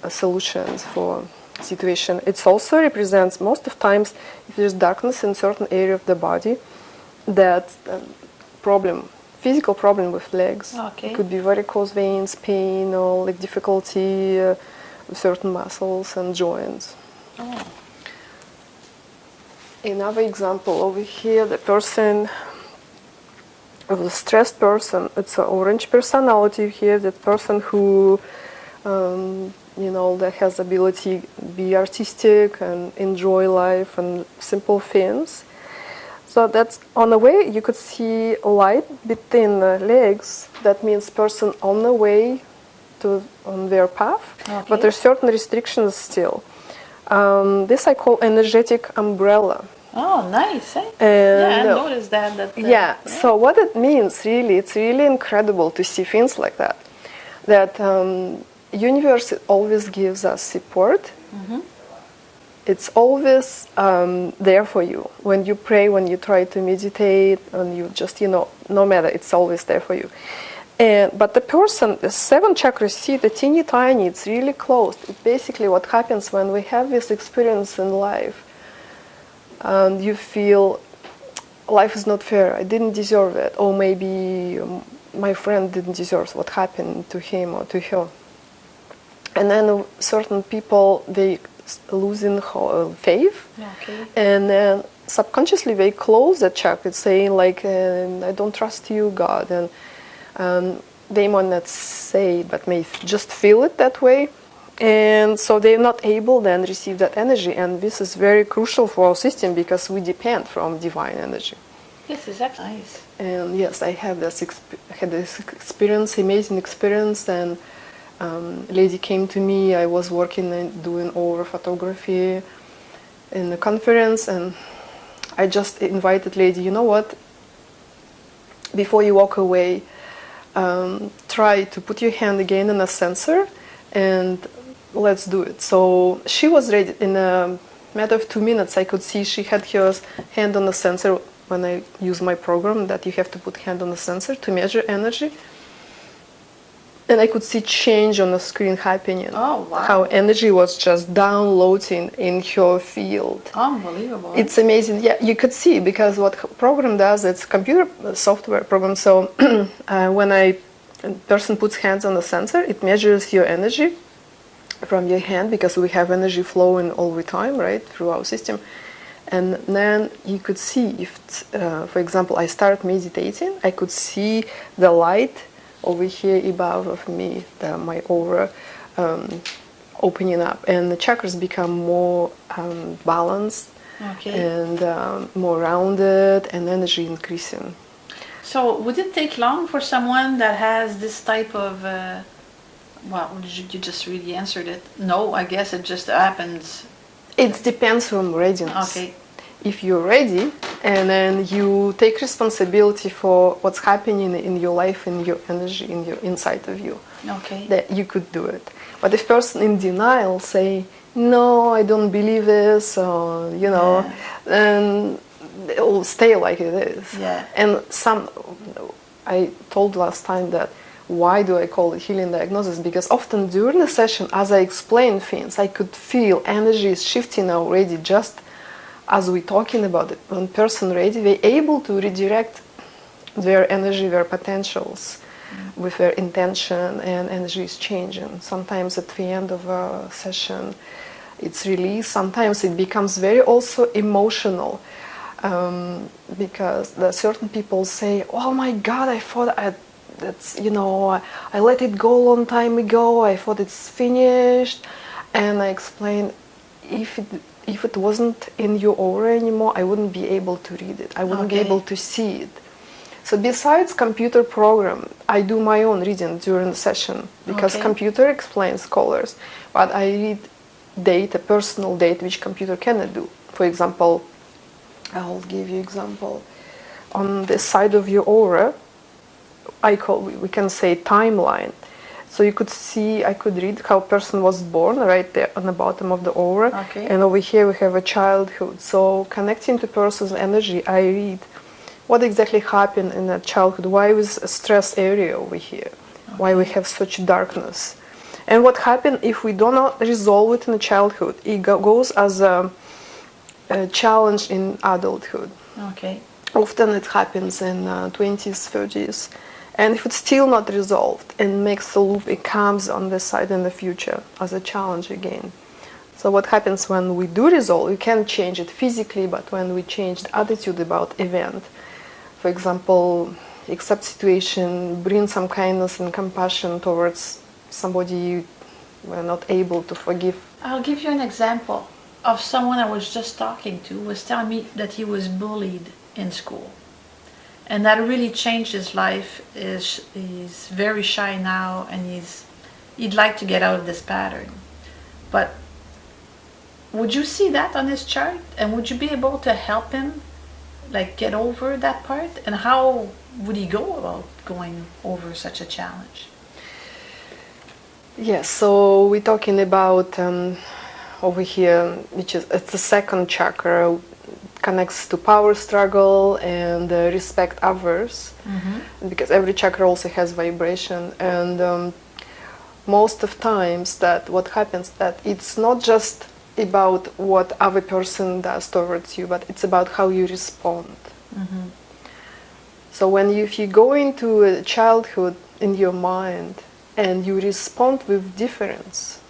solutions for situation. It also represents most of times if there's darkness in certain area of the body, that physical problem with legs. Okay. It could be varicose veins, pain, or like difficulty with certain muscles and joints. Oh. Another example over here, the person, the stressed person, it's an orange personality here, that person who, that has ability to be artistic and enjoy life and simple things. So that's on the way you could see light between the legs. That means person on the way on their path, Okay. but there's certain restrictions still. This I call energetic umbrella. Oh, nice. Eh? And, I noticed that. yeah. So what it means really, it's really incredible to see things like that. That universe always gives us support. Mm-hmm. It's always there for you. When you pray, when you try to meditate, and you just, no matter, it's always there for you. But the person, the 7 chakras, see the teeny tiny, it's really closed. It's basically what happens when we have this experience in life. And you feel life is not fair, I didn't deserve it. Or maybe my friend didn't deserve what happened to him or to her. And then certain people, they losing faith, Okay. and then subconsciously they close that chakra, saying like, I don't trust you, God, and they might not say it, but may just feel it that way, and so they're not able then receive that energy, and this is very crucial for our system because we depend from divine energy. This is actually nice. And yes, I had this experience, amazing experience, and lady came to me. I was working and doing over photography in a conference, and I just invited lady, you know what, before you walk away, try to put your hand again in a sensor and let's do it. So she was ready. In a matter of 2 minutes I could see she had her hand on the sensor. When I use my program that you have to put hand on the sensor to measure energy, and I could see change on the screen happening. Oh, wow. How energy was just downloading in her field. Unbelievable. It's amazing. Yeah, you could see, because what program does, it's computer software program. So when a person puts hands on the sensor, it measures your energy from your hand, because we have energy flowing all the time, right, through our system. And then you could see if, for example, I start meditating, I could see the light over here above of me, my aura opening up, and the chakras become more balanced, Okay. and more rounded, and energy increasing. So would it take long for someone that has this type of, well, you just really answered it. No, I guess it just happens. It depends on readiness. Okay. If you're ready and then you take responsibility for what's happening in your life, in your energy, in your inside of you, Okay. that you could do it. But if person in denial say, no, I don't believe this, or, you know, then it will stay like it is. Yeah. And I told last time that why do I call it healing diagnosis? Because often during the session, as I explain things, I could feel energy is shifting already just as we're talking about it. When person ready, they're able to redirect their energy, their potentials with their intention, and energy is changing. Sometimes at the end of a session, it's released. Sometimes it becomes very also emotional. Because certain people say, "Oh my God, I thought I let it go a long time ago. I thought it's finished," and I explain, if it wasn't in your aura anymore, I wouldn't be able to read it. I wouldn't be able to see it. So besides computer program, I do my own reading during the session because computer explains colors, but I read data, personal data, which computer cannot do. For example, I'll give you example. On the side of your aura, we can say timeline. So you could see, I could read how a person was born right there on the bottom of the aura. Okay. And over here we have a childhood. So connecting to person's energy, I read what exactly happened in that childhood. Why was a stress area over here? Why we have such darkness? And what happened if we do not resolve it in the childhood? It goes as a challenge in adulthood. Okay. Often it happens in 20s, 30s. And if it's still not resolved and makes a loop, it comes on the side in the future as a challenge again. So what happens when we do resolve, we can change it physically, but when we change the attitude about event, for example, accept situation, bring some kindness and compassion towards somebody we're not able to forgive. I'll give you an example of someone I was just talking to was telling me that he was bullied in school. And that really changed his life. He's very shy now, and he'd like to get out of this pattern. But would you see that on his chart? And would you be able to help him like get over that part? And how would he go about going over such a challenge? Yes, so we're talking about over here, it's the second chakra, connects to power struggle and respect others, because every chakra also has vibration. And most of times that what happens that it's not just about what other person does towards you, but it's about how you respond. So if you go into a childhood in your mind and you respond with difference,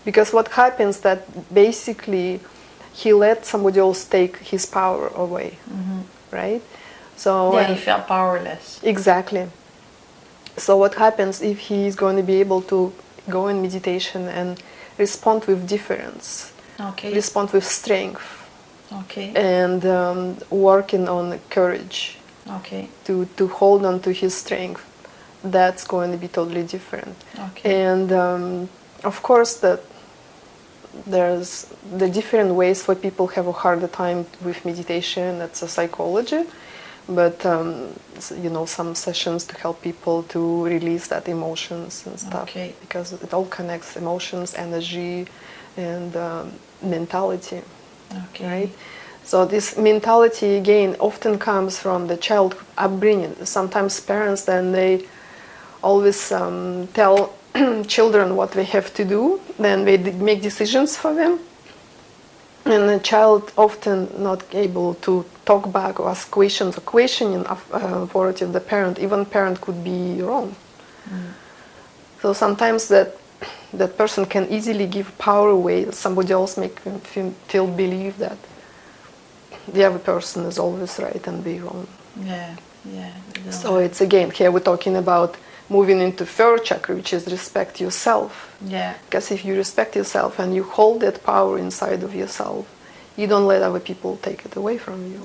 because what happens that basically he let somebody else take his power away, right? So yeah, he felt powerless. Exactly. So what happens if he is going to be able to go in meditation and respond with difference, respond with strength, and working on courage, to hold on to his strength, that's going to be totally different. And of course that there's the different ways for people have a harder time with meditation. That's a psychology, but some sessions to help people to release that emotions and stuff, because it all connects emotions, energy, and mentality, right? So this mentality again often comes from the child upbringing. Sometimes parents then they always tell children what they have to do, then they make decisions for them, and the child often not able to talk back or ask questions or questioning authority of the parent. Even parent could be wrong. So sometimes that person can easily give power away. Somebody else make him feel believe that the other person is always right and be wrong. So it's again here we're talking about moving into third chakra, which is respect yourself. Because if you respect yourself and you hold that power inside of yourself, you don't let other people take it away from you.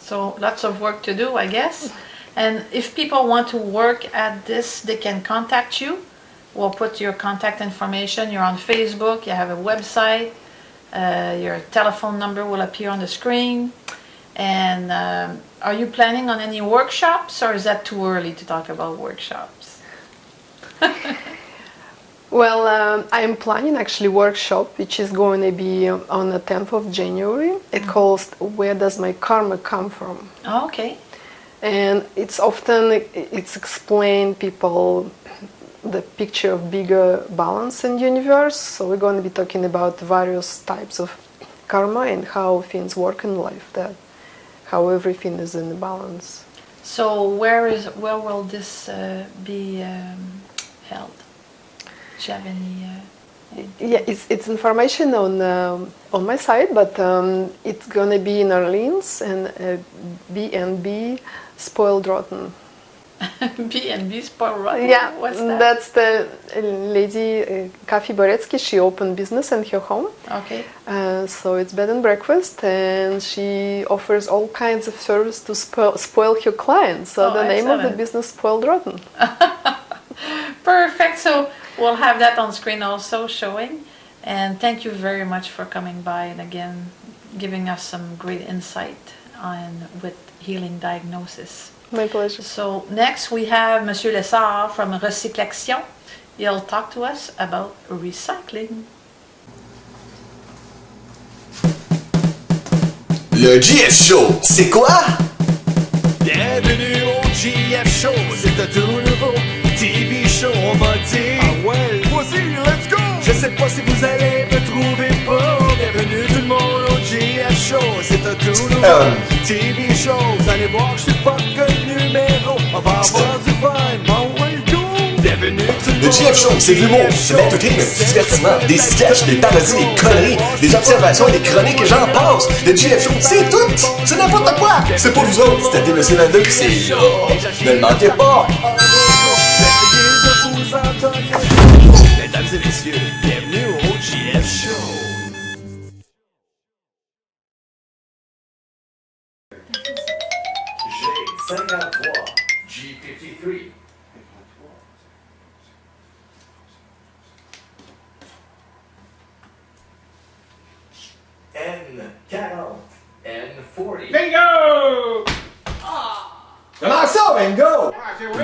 So lots of work to do, I guess. And if people want to work at this, they can contact you. We'll put your contact information. You're on Facebook, you have a website, your telephone number will appear on the screen. And are you planning on any workshops, or is that too early to talk about workshops? Well, I'm planning actually workshop which is going to be on the 10th of January. It calls Where Does My Karma Come From? Oh, okay. And it's explained people the picture of bigger balance in the universe. So we're going to be talking about various types of karma and how things work in life, that how everything is in balance. So where will this be held? Do you have any? Yeah, it's information on my site, but it's gonna be in Orleans and B&B Spoiled Rotten. B&B Spoiled Rotten? Yeah, What's that? That's the lady Kafi Boretsky. She opened business in her home. Okay. So it's bed and breakfast, and she offers all kinds of service to spoil her clients. So the name of the business, Spoiled Rotten. Perfect. So we'll have that on screen also showing. And thank you very much for coming by and again giving us some great insight on with healing diagnosis. My pleasure. So next we have Monsieur Lessard from Recyclaction. He'll talk to us about recycling. Le GF Show, c'est quoi? Bienvenue au GF Show, c'est un tout nouveau TV show, on va dire. Ah ouais, vas-y, let's go! Je sais pas si vous allez me trouver pas. Bienvenue tout le monde au GF Show, c'est un tout nouveau TV show. Vous allez voir, je suis pas que numéro. On va avoir du fun, oh ouais, go! Bienvenue tout le monde. Le GF Show, c'est de l'humour, c'est de l'entertainment, du divertissement, des sketchs, des parodies, des conneries, des observations, des chroniques et j'en passe. Le GF Show, c'est tout! C'est n'importe quoi! C'est pour vous autres, c'est à TVC22 pis c'est là. Ne le manquez pas! Mesdames et messieurs, bienvenue au GF Show. G53, G53. N40, N40. Bingo! Comment ça, bingo?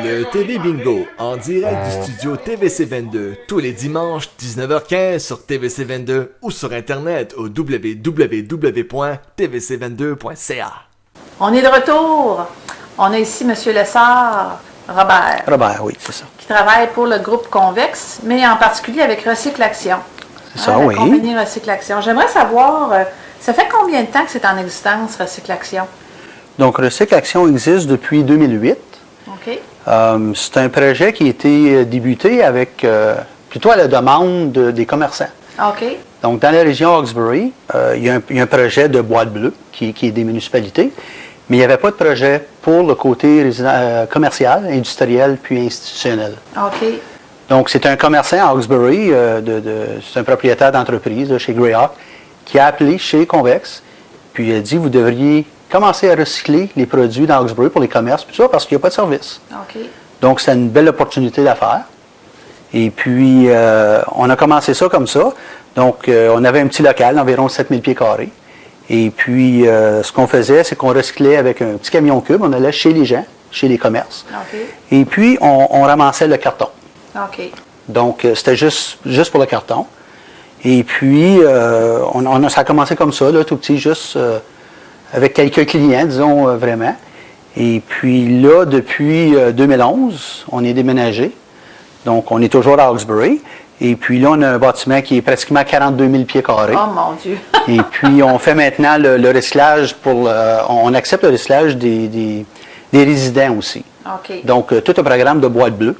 Le TV Bingo, en direct du studio TVC22, tous les dimanches 19h15 sur TVC22 ou sur Internet au www.tvc22.ca. On est de retour. On a ici Monsieur Lessard, Robert, Oui, c'est ça. qui travaille pour le groupe Convex, mais en particulier avec Recyclaction. C'est ça, la oui. compagnie Recyclaction. J'aimerais savoir, ça fait combien de temps que c'est en existence, Recyclaction? Donc, Recyclaction existe depuis 2008. OK. C'est un projet qui a été débuté avec, plutôt à la demande des commerçants. OK. Donc, dans la région Hawkesbury, il y a un projet de boîte bleue qui est des municipalités, mais il n'y avait pas de projet pour le côté commercial, industriel puis institutionnel. OK. Donc, c'est un commerçant à Hawkesbury, c'est un propriétaire d'entreprise chez Greyhawk, qui a appelé chez Convex, puis il a dit, vous devriez commencer à recycler les produits dans Hawkesbury pour les commerces, puis tout ça, parce qu'il n'y a pas de service. OK. Donc, c'est une belle opportunité d'affaires. Et puis, on a commencé ça comme ça. Donc, on avait un petit local d'environ 7000 pieds carrés. Et puis, ce qu'on faisait, c'est qu'on recyclait avec un petit camion cube. On allait chez les gens, chez les commerces. OK. Et puis, on ramassait le carton. OK. Donc, c'était juste pour le carton. Et puis, ça a commencé comme ça, là, tout petit, juste avec quelques clients, disons, vraiment. Et puis là, depuis 2011, on est déménagé. Donc, on est toujours à Hawkesbury. Et puis là, on a un bâtiment qui est pratiquement 42 000 pieds carrés. Oh mon Dieu! Et puis, on fait maintenant le recyclage on accepte le recyclage des résidents aussi. OK. Donc, tout un programme de boîte bleue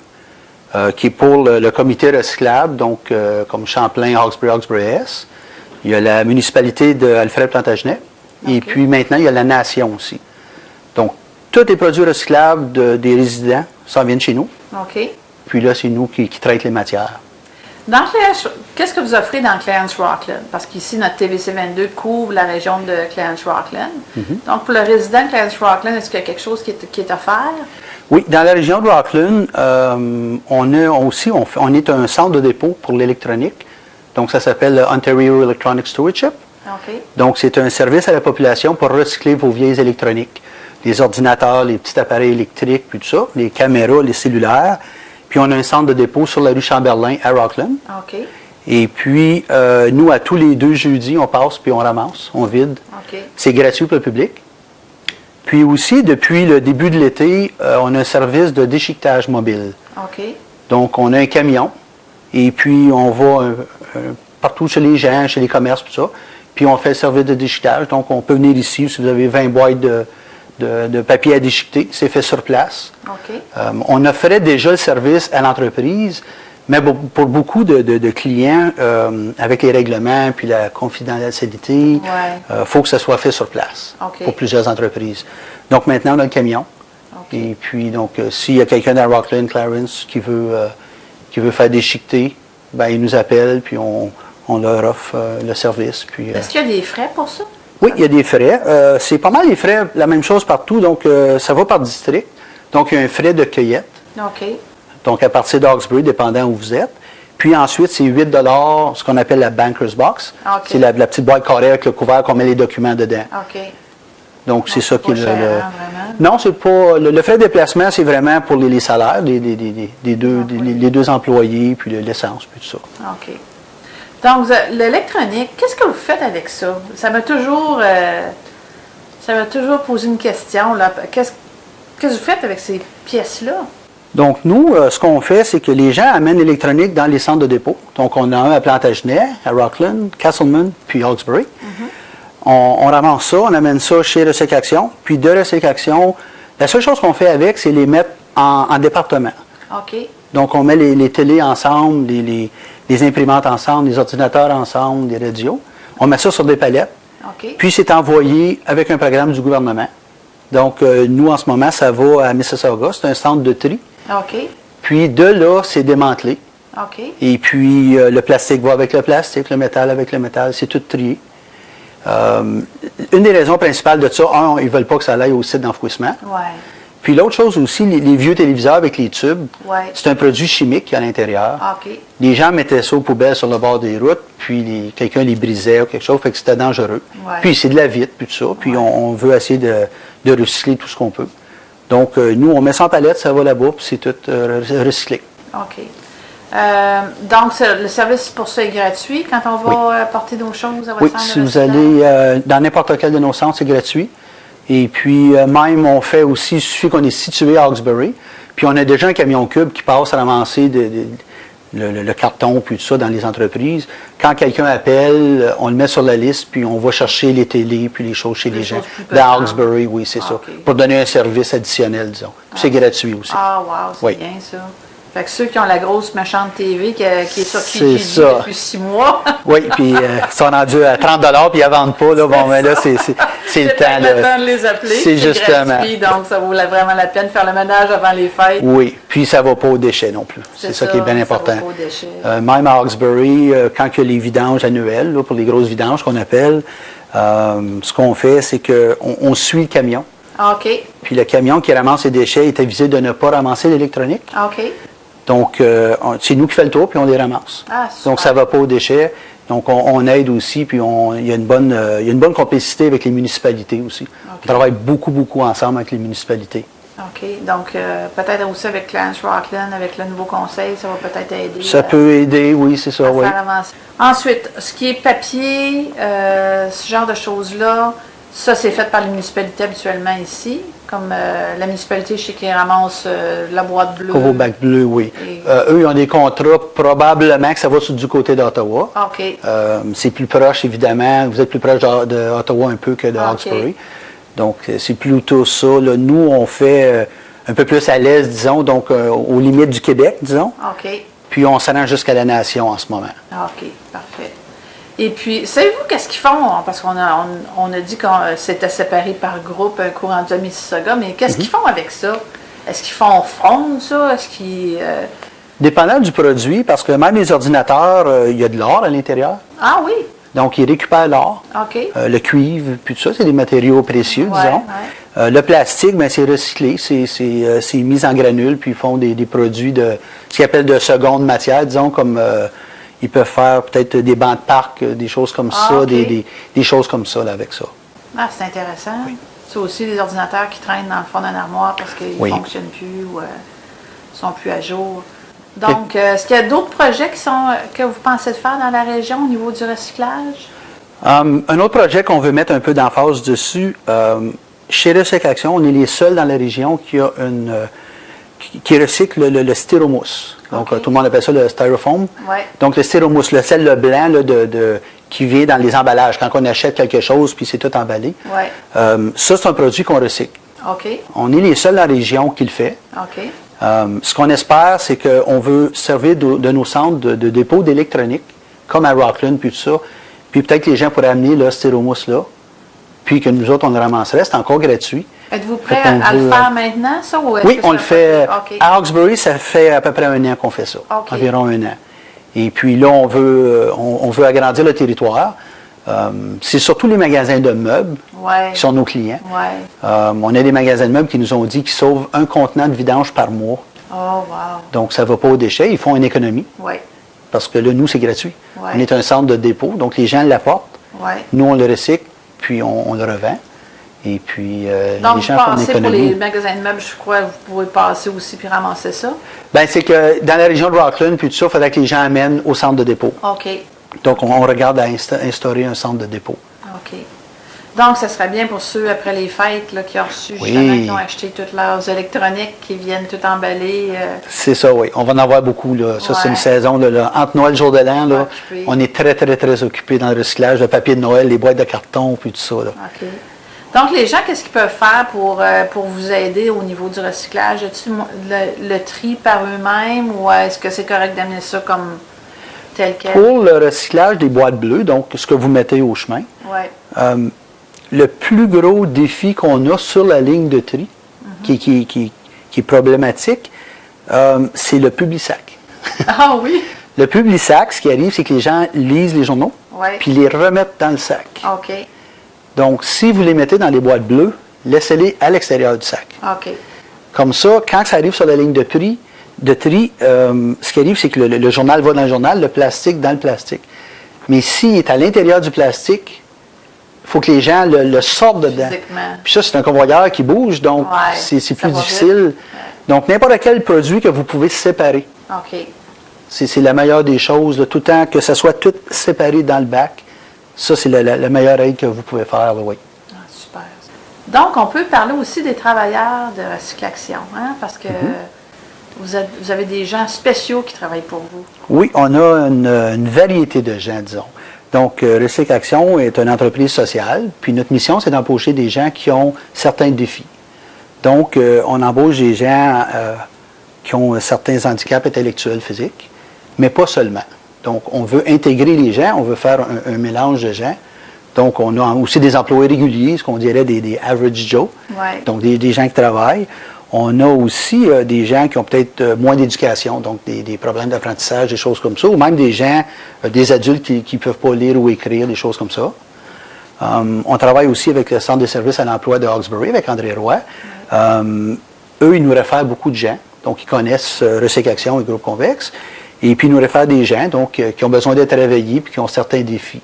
qui est pour le comité recyclable, donc comme Champlain, Hawkesbury, Hawkesbury-S. Il y a la municipalité d'Alfred-Plantagenet. OK. Et puis maintenant, il y a la nation aussi. Donc, tous les produits recyclables des résidents s'en viennent chez nous. OK. Puis là, c'est nous qui traitons les matières. Dans qu'est-ce que vous offrez dans Clarence-Rockland? Parce qu'ici, notre TVC22 couvre la région de Clarence-Rockland. Donc, pour le résident de Clarence-Rockland, est-ce qu'il y a quelque chose qui est offert? Oui, dans la région de Rockland, on est un centre de dépôt pour l'électronique. Donc, ça s'appelle Ontario Electronic Stewardship. OK. Donc, c'est un service à la population pour recycler vos vieilles électroniques. Les ordinateurs, les petits appareils électriques, puis tout ça, les caméras, les cellulaires. Puis, on a un centre de dépôt sur la rue Chamberlain à Rockland. OK. Et puis, nous, à tous les 2 jeudis, on passe puis on ramasse, on vide. OK. C'est gratuit pour le public. Puis aussi, depuis le début de l'été, on a un service de déchiquetage mobile. OK. Donc, on a un camion. Et puis, on va partout chez les gens, chez les commerces, tout ça. Puis, on fait le service de déchiquetage. Donc, on peut venir ici si vous avez 20 boîtes de papier à déchiqueter. C'est fait sur place. OK. On offrait déjà le service à l'entreprise, mais pour beaucoup de clients, avec les règlements puis la confidentialité, faut que ça soit fait sur place OK. pour plusieurs entreprises. Donc maintenant, on a le camion. OK. Et puis, donc, s'il y a quelqu'un à Rockland, Clarence, qui veut faire déchiqueter, ben, il nous appelle, puis on leur offre le service. Puis, Est-ce qu'il y a des frais pour ça? oui, il y a des frais. C'est pas mal les frais, la même chose partout. Donc, ça va par district. Donc, il y a un frais de cueillette. OK. Donc, à partir d'Hawkesbury, dépendant où vous êtes. Puis ensuite, c'est 8 $, ce qu'on appelle la Banker's Box. OK. C'est la petite boîte carrée avec le couvert qu'on met les documents dedans. OK. Donc, c'est ça qui est pas cher, hein, vraiment? Non, c'est pas. Le frais de déplacement, c'est vraiment pour les salaires les deux employés, puis l'essence, puis tout ça. OK. Donc, l'électronique, qu'est-ce que vous faites avec ça? Ça m'a toujours posé une question, là. Qu'est-ce que vous faites avec ces pièces-là? Donc, nous, ce qu'on fait, c'est que les gens amènent l'électronique dans les centres de dépôt. Donc, on a un à Plantagenet, à Rockland, Castleman, puis Hawkesbury. On ramasse ça, on amène ça chez Recyc Action. Puis de Recyc Action, la seule chose qu'on fait avec, c'est les mettre en département. OK. Donc, on met les télés ensemble, les imprimantes ensemble, les ordinateurs ensemble, les radios. On met ça sur des palettes. OK. Puis, c'est envoyé avec un programme du gouvernement. Donc, nous, en ce moment, ça va à Mississauga. C'est un centre de tri. OK. Puis, de là, c'est démantelé. OK. Et puis, le plastique va avec le plastique, le métal avec le métal. C'est tout trié. Une des raisons principales de ça, ils ne veulent pas que ça aille au site d'enfouissement. Ouais. Puis l'autre chose aussi, les vieux téléviseurs avec les tubes, Ouais. c'est un produit chimique à l'intérieur. OK. Les gens mettaient ça aux poubelles sur le bord des routes, puis quelqu'un les brisait ou quelque chose, fait que c'était dangereux. Ouais. Puis c'est de la vitre, puis tout ça, puis on veut essayer de recycler tout ce qu'on peut. Donc, nous, on met ça en palette, ça va là-bas, puis c'est tout recyclé. OK. Donc, le service pour ça est gratuit quand on va porter nos choses à votre Oui, centre de si vous recyclage? allez dans n'importe quel de nos centres, c'est gratuit. Et puis, même, on fait aussi, il suffit qu'on est situé à Hawkesbury, puis on a déjà un camion cube qui passe à ramasser le carton, puis tout ça, dans les entreprises. Quand quelqu'un appelle, on le met sur la liste, puis on va chercher les télés, puis les choses chez les gens. Dans Hawkesbury, oui, c'est ça. OK. Pour donner un service additionnel, disons. Puis c'est gratuit aussi. Ah, wow, c'est Oui. bien ça. Fait que ceux qui ont la grosse méchante TV qui est sur C'est Kijiji ça. depuis 6 mois. Oui, puis ils sont rendus à 30 $, puis ils ne vendent pas. Là, bon, mais là, c'est le temps. Le temps de les appeler. C'est justement. Gratuit, donc ça vaut vraiment la peine de faire le ménage avant les fêtes. Oui, puis ça ne va pas aux déchets non plus. C'est ça qui est bien important. Ça va pas aux déchets. Même à Hawkesbury, quand il y a les vidanges annuelles, là, pour les grosses vidanges qu'on appelle, ce qu'on fait, c'est qu'on suit le camion. OK. Puis le camion qui ramasse les déchets est avisé de ne pas ramasser l'électronique. OK. Donc, c'est nous qui faisons le tour, puis on les ramasse. Ah, super. Donc, ça ne va pas aux déchets. Donc, on aide aussi, puis il y a une bonne complicité avec les municipalités aussi. On travaille beaucoup, beaucoup ensemble avec les municipalités. OK. Donc, peut-être aussi avec Clarence-Rockland, avec le nouveau conseil, ça va peut-être aider. Ça peut aider, oui, c'est ça, à oui. faire avancer. Ensuite, ce qui est papier, ce genre de choses-là, ça, c'est fait par les municipalités habituellement ici, comme la municipalité chez qui ramasse la boîte bleue. Covobac bleu, oui. Et- Eux, ils ont des contrats, probablement que ça va du côté d'Ottawa. OK. C'est plus proche, évidemment. Vous êtes plus proche d'Ottawa un peu que de OK. Hawkesbury. Donc, c'est plutôt ça. Là. Nous, on fait un peu plus à l'est, disons, donc aux limites du Québec, disons. OK. Puis, on se rend jusqu'à la Nation en ce moment. OK, parfait. Et puis, savez-vous qu'est-ce qu'ils font? Parce qu'on a dit qu'on s'était séparés par groupe, un coup rendu à Mississauga, mais qu'est-ce qu'ils font avec ça? Est-ce qu'ils font fondre ça? Est-ce qu'ils... Dépendant du produit, parce que même les ordinateurs, il y a de l'or à l'intérieur. Ah oui? Donc, ils récupèrent l'or, OK. le cuivre, puis tout ça, c'est des matériaux précieux, Ouais, disons. ouais. Le plastique, ben, c'est recyclé, c'est mis en granules, puis ils font des produits de ce qu'ils appellent de seconde matière, disons, comme ils peuvent faire peut-être des bancs de parc, des choses comme Ah, ça, OK. des choses comme ça là, avec ça. Ah, c'est intéressant. C'est aussi des ordinateurs qui traînent dans le fond d'un armoire parce qu'ils ne Oui. fonctionnent plus ou sont plus à jour. Donc, est-ce qu'il y a d'autres projets que vous pensez de faire dans la région au niveau du recyclage? Un autre projet qu'on veut mettre un peu d'emphase dessus, chez Recyc Action, on est les seuls dans la région qui recycle le styromousse. Donc, OK. tout le monde appelle ça le styrofoam. Ouais. Donc, le styromousse, le sel blanc là, qui vient dans les emballages, quand on achète quelque chose puis c'est tout emballé. Ouais. Ça, c'est un produit qu'on recycle. OK. On est les seuls dans la région qui le fait. OK. Ce qu'on espère, c'est qu'on veut servir de nos centres de dépôt d'électronique, comme à Rockland, puis tout ça. Puis peut-être que les gens pourraient amener le styromousse-là, puis que nous autres, on le ramasserait. C'est encore gratuit. Êtes-vous prêt Fait qu'on à le veut, faire maintenant, ça? Ou est-ce Oui, que on ça le va fait. pas- OK. À Hawkesbury, ça fait à peu près 1 an qu'on fait ça. OK. Environ 1 an. Et puis là, on veut agrandir le territoire. C'est surtout les magasins de meubles Ouais. qui sont nos clients. Ouais. On a des magasins de meubles qui nous ont dit qu'ils sauvent un contenant de vidange par mois. Oh, wow. Donc, ça ne va pas aux déchets. Ils font une économie. Ouais. Parce que là, nous, c'est gratuit. Ouais. On est un centre de dépôt. Donc, les gens l'apportent. Ouais. Nous, on le recycle, puis on le revend. Et puis, Donc, les vous gens font une passez pour économie. les magasins de meubles, je crois, vous pouvez passer aussi puis ramasser ça. Bien, c'est que dans la région de Rockland, puis tout ça, il faudrait que les gens amènent au centre de dépôt. OK. Donc, on regarde à instaurer un centre de dépôt. OK. Donc, ce serait bien pour ceux, après les fêtes, là, qui ont reçu, Oui. justement, qui ont acheté toutes leurs électroniques, qui viennent tout emballer. C'est ça, oui. On va en avoir beaucoup. Là. Ça, c'est Ouais. une saison. Là. Entre Noël et Jour de l'An, là, Occupé. on est très, très, très occupés dans le recyclage, le papier de Noël, les boîtes de carton, puis tout ça. Là. OK. Donc, les gens, qu'est-ce qu'ils peuvent faire pour vous aider au niveau du recyclage? As-tu le tri par eux-mêmes ou est-ce que c'est correct d'amener ça comme tel quel? Pour le recyclage des boîtes bleues, donc ce que vous mettez au chemin, Ouais. le plus gros défi qu'on a sur la ligne de tri, qui est problématique, c'est le Publisac. Ah oui? Le Publisac, ce qui arrive, c'est que les gens lisent les journaux, Ouais. puis les remettent dans le sac. OK. Donc, si vous les mettez dans les boîtes bleues, laissez-les à l'extérieur du sac. OK. Comme ça, quand ça arrive sur la ligne de tri, ce qui arrive, c'est que le journal va dans le journal, le plastique dans le plastique. Mais s'il est à l'intérieur du plastique, il faut que les gens le sortent dedans. Physiquement. Puis ça, c'est un convoyeur qui bouge, donc Ouais, c'est ça plus va difficile. vite. Donc, n'importe quel produit que vous pouvez séparer. OK. C'est la meilleure des choses, là, tout le temps que ça soit tout séparé dans le bac. Ça, c'est la meilleure aide que vous pouvez faire, là, oui. Ah, super. Donc, on peut parler aussi des travailleurs de Recyclaction, hein, parce que vous avez des gens spéciaux qui travaillent pour vous. Oui, on a une variété de gens, disons. Donc, Recyc Action est une entreprise sociale, puis notre mission, c'est d'embaucher des gens qui ont certains défis. Donc, on embauche des gens qui ont certains handicaps intellectuels, physiques, mais pas seulement. Donc, on veut intégrer les gens, on veut faire un mélange de gens. Donc, on a aussi des employés réguliers, ce qu'on dirait des average Joe, Ouais. donc des gens qui travaillent. On a aussi des gens qui ont peut-être moins d'éducation, donc des problèmes d'apprentissage, des choses comme ça, ou même des gens, des adultes qui ne peuvent pas lire ou écrire, des choses comme ça. On travaille aussi avec le Centre de services à l'emploi de Hawkesbury, avec André Roy. Eux, ils nous réfèrent beaucoup de gens, donc ils connaissent Recyc Action et Groupe Convexe, et puis ils nous réfèrent des gens donc, qui ont besoin d'être réveillés puis qui ont certains défis.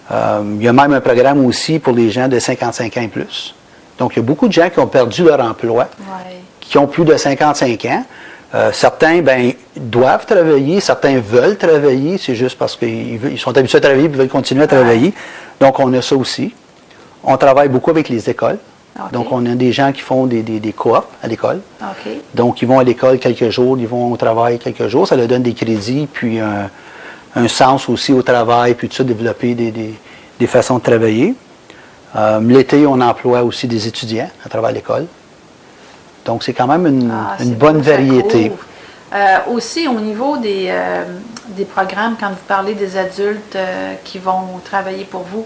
Il y a même un programme aussi pour les gens de 55 ans et plus. Donc, il y a beaucoup de gens qui ont perdu leur emploi, Ouais. qui ont plus de 55 ans. Certains, doivent travailler, certains veulent travailler, c'est juste parce qu'ils sont habitués à travailler et veulent continuer à travailler. Donc, on a ça aussi. On travaille beaucoup avec les écoles. OK. Donc, on a des gens qui font des coops à l'école. OK. Donc, ils vont à l'école quelques jours, ils vont au travail quelques jours. Ça leur donne des crédits, puis un sens aussi au travail, puis tout ça, développer des façons de travailler. L'été, on emploie aussi des étudiants à travers l'école. Donc, c'est quand même une C'est bonne beau, ça variété. couvre. Aussi, au niveau des programmes, quand vous parlez des adultes qui vont travailler pour vous,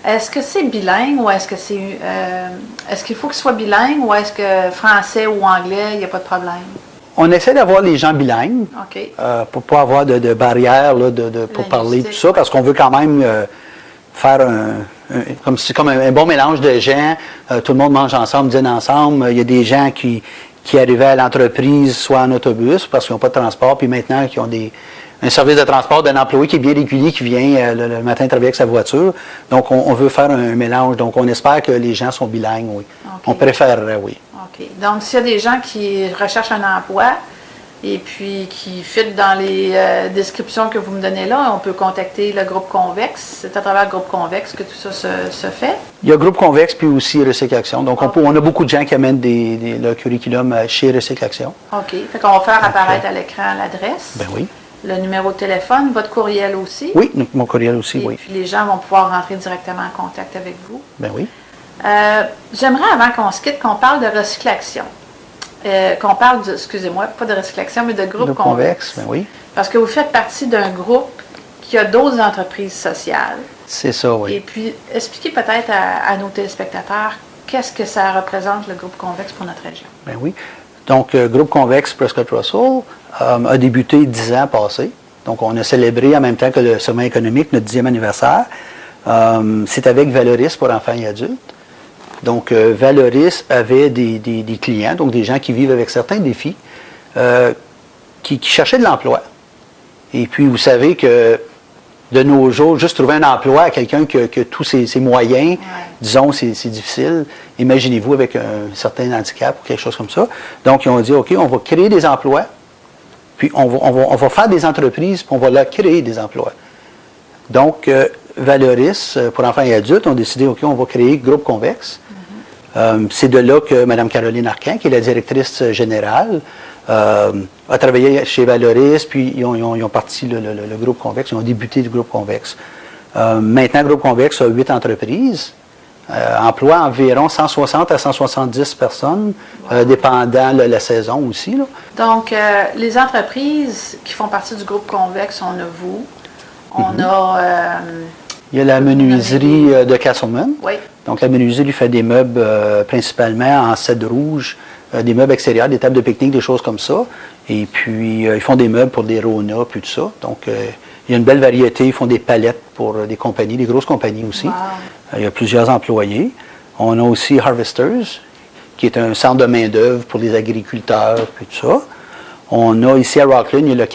est-ce que c'est bilingue ou est-ce que est-ce qu'il faut que ce soit bilingue ou est-ce que français ou anglais, il n'y a pas de problème? On essaie d'avoir les gens bilingues OK. pour ne pas avoir de barrières là, pour parler tout ça, parce qu'on veut quand même faire c'est comme un bon mélange de gens. Tout le monde mange ensemble, dîne ensemble. Il y a des gens qui arrivaient à l'entreprise, soit en autobus, parce qu'ils n'ont pas de transport, puis maintenant qui ont un service de transport d'un employé qui est bien régulier, qui vient le matin travailler avec sa voiture. Donc, on veut faire un mélange. Donc, on espère que les gens sont bilingues, oui. OK. On préférerait, oui. OK. Donc, s'il y a des gens qui recherchent un emploi et puis qui fit dans les descriptions que vous me donnez là, on peut contacter le groupe Convex. C'est à travers le groupe Convex que tout ça se fait. Il y a Groupe Convex, puis aussi Recycle Action. Donc, on a beaucoup de gens qui amènent le curriculum chez Recycle Action. OK. Fait qu'on va faire apparaître à l'écran l'adresse. Ben oui. Le numéro de téléphone, votre courriel aussi. Oui, mon courriel aussi, Et oui. puis les gens vont pouvoir rentrer directement en contact avec vous. Ben oui. J'aimerais, avant qu'on se quitte, qu'on parle de recyclation. Qu'on parle, excusez-moi, pas de recyclation, mais de groupe Convex. Ben oui. Parce que vous faites partie d'un groupe qui a d'autres entreprises sociales. C'est ça, oui. Et puis, expliquez peut-être à nos téléspectateurs qu'est-ce que ça représente, le groupe Convex, pour notre région. Ben oui. Donc, Groupe Convex Prescott Russell a débuté 10 ans passés. Donc, on a célébré en même temps que le sommet économique notre 10e anniversaire. C'est avec Valoris pour enfants et adultes. Donc, Valoris avait des clients, donc des gens qui vivent avec certains défis, qui cherchaient de l'emploi. Et puis, vous savez que de nos jours, juste trouver un emploi à quelqu'un qui a tous ses moyens, disons, c'est difficile. Imaginez-vous avec un certain handicap ou quelque chose comme ça. Donc, ils ont dit, OK, on va créer des emplois, puis on va faire des entreprises, puis on va leur créer des emplois. Donc, Valoris, pour enfants et adultes, ont décidé, OK, on va créer Groupe Convex. C'est de là que Mme Caroline Arquin, qui est la directrice générale, a travaillé chez Valoris, puis ils ont parti le Groupe Convex, ils ont débuté le Groupe Convex. Maintenant, Groupe Convex a 8 entreprises, emploie environ 160 à 170 personnes, dépendant la saison aussi. Là. Donc, les entreprises qui font partie du groupe Convex, on a vous, on a... Il y a la menuiserie de Castleman. Oui. Donc, la menuiserie fait des meubles principalement en cèdre rouge, des meubles extérieurs, des tables de pique-nique, des choses comme ça. Et puis, ils font des meubles pour des Rona, puis tout ça. Donc, il y a une belle variété. Ils font des palettes pour des compagnies, des grosses compagnies aussi. Wow. Il y a plusieurs employés. On a aussi Harvesters, qui est un centre de main-d'œuvre pour les agriculteurs, puis tout ça. On a ici à Rockland, il y a le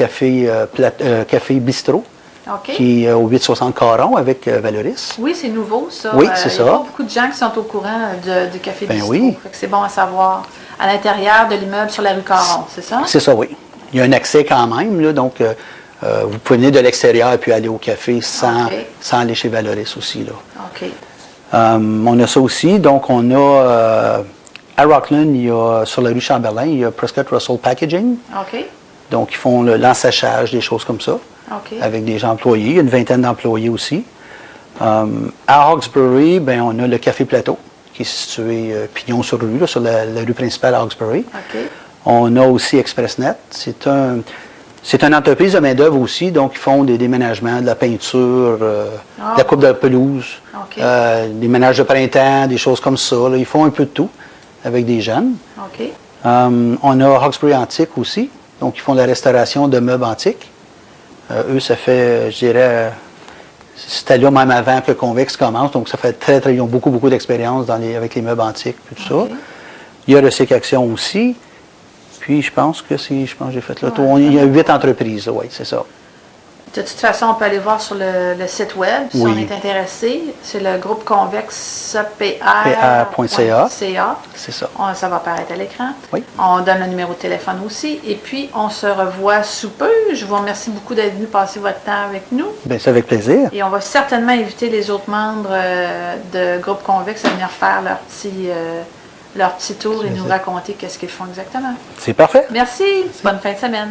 café Bistrot, OK. qui est au 860 Caron avec Valoris. Oui, c'est nouveau, ça. Oui, c'est ça. Il y a pas beaucoup de gens qui sont au courant du café Ben Bistrot. oui. Fait que c'est bon à savoir. À l'intérieur de l'immeuble sur la rue Caron, c'est ça? C'est ça, oui. Il y a un accès quand même, là, donc vous pouvez venir de l'extérieur et puis aller au café sans aller chez Valoris aussi. Là. OK. On a ça aussi. Donc, on a à Rockland, il y a, sur la rue Chamberlain, il y a Prescott Russell Packaging. OK. Donc, ils font l'ensachage, des choses comme ça, OK. avec des gens employés. Il y a une vingtaine d'employés aussi. À Hawkesbury, ben, on a le Café Plateau, qui est situé pignon sur rue, là, sur la rue principale à Hawkesbury. OK. On a aussi ExpressNet. C'est une entreprise de main-d'œuvre aussi, donc ils font des déménagements, de la peinture, de la coupe de pelouse, OK. des ménages de printemps, des choses comme ça. Là. Ils font un peu de tout avec des jeunes. OK. On a Hawkesbury Antique aussi, donc ils font la restauration de meubles antiques. Eux, ça fait, je dirais, c'était là même avant que Convex commence, donc ça fait ils ont beaucoup d'expérience avec les meubles antiques et tout ça. Il y a Recycle Action aussi. Puis, je pense que j'ai fait le tour. Il y a 8 entreprises, oui, c'est ça. De toute façon, on peut aller voir sur le site web si on est intéressé. C'est le groupe Convex PR.ca. C'est ça. Ça va apparaître à l'écran. Oui. On donne le numéro de téléphone aussi. Et puis, on se revoit sous peu. Je vous remercie beaucoup d'être venu passer votre temps avec nous. Bien, c'est avec plaisir. Et on va certainement inviter les autres membres de groupe Convex à venir faire leur petit tour et nous raconter qu'est-ce qu'ils font exactement. C'est parfait. Merci. Bonne fin de semaine.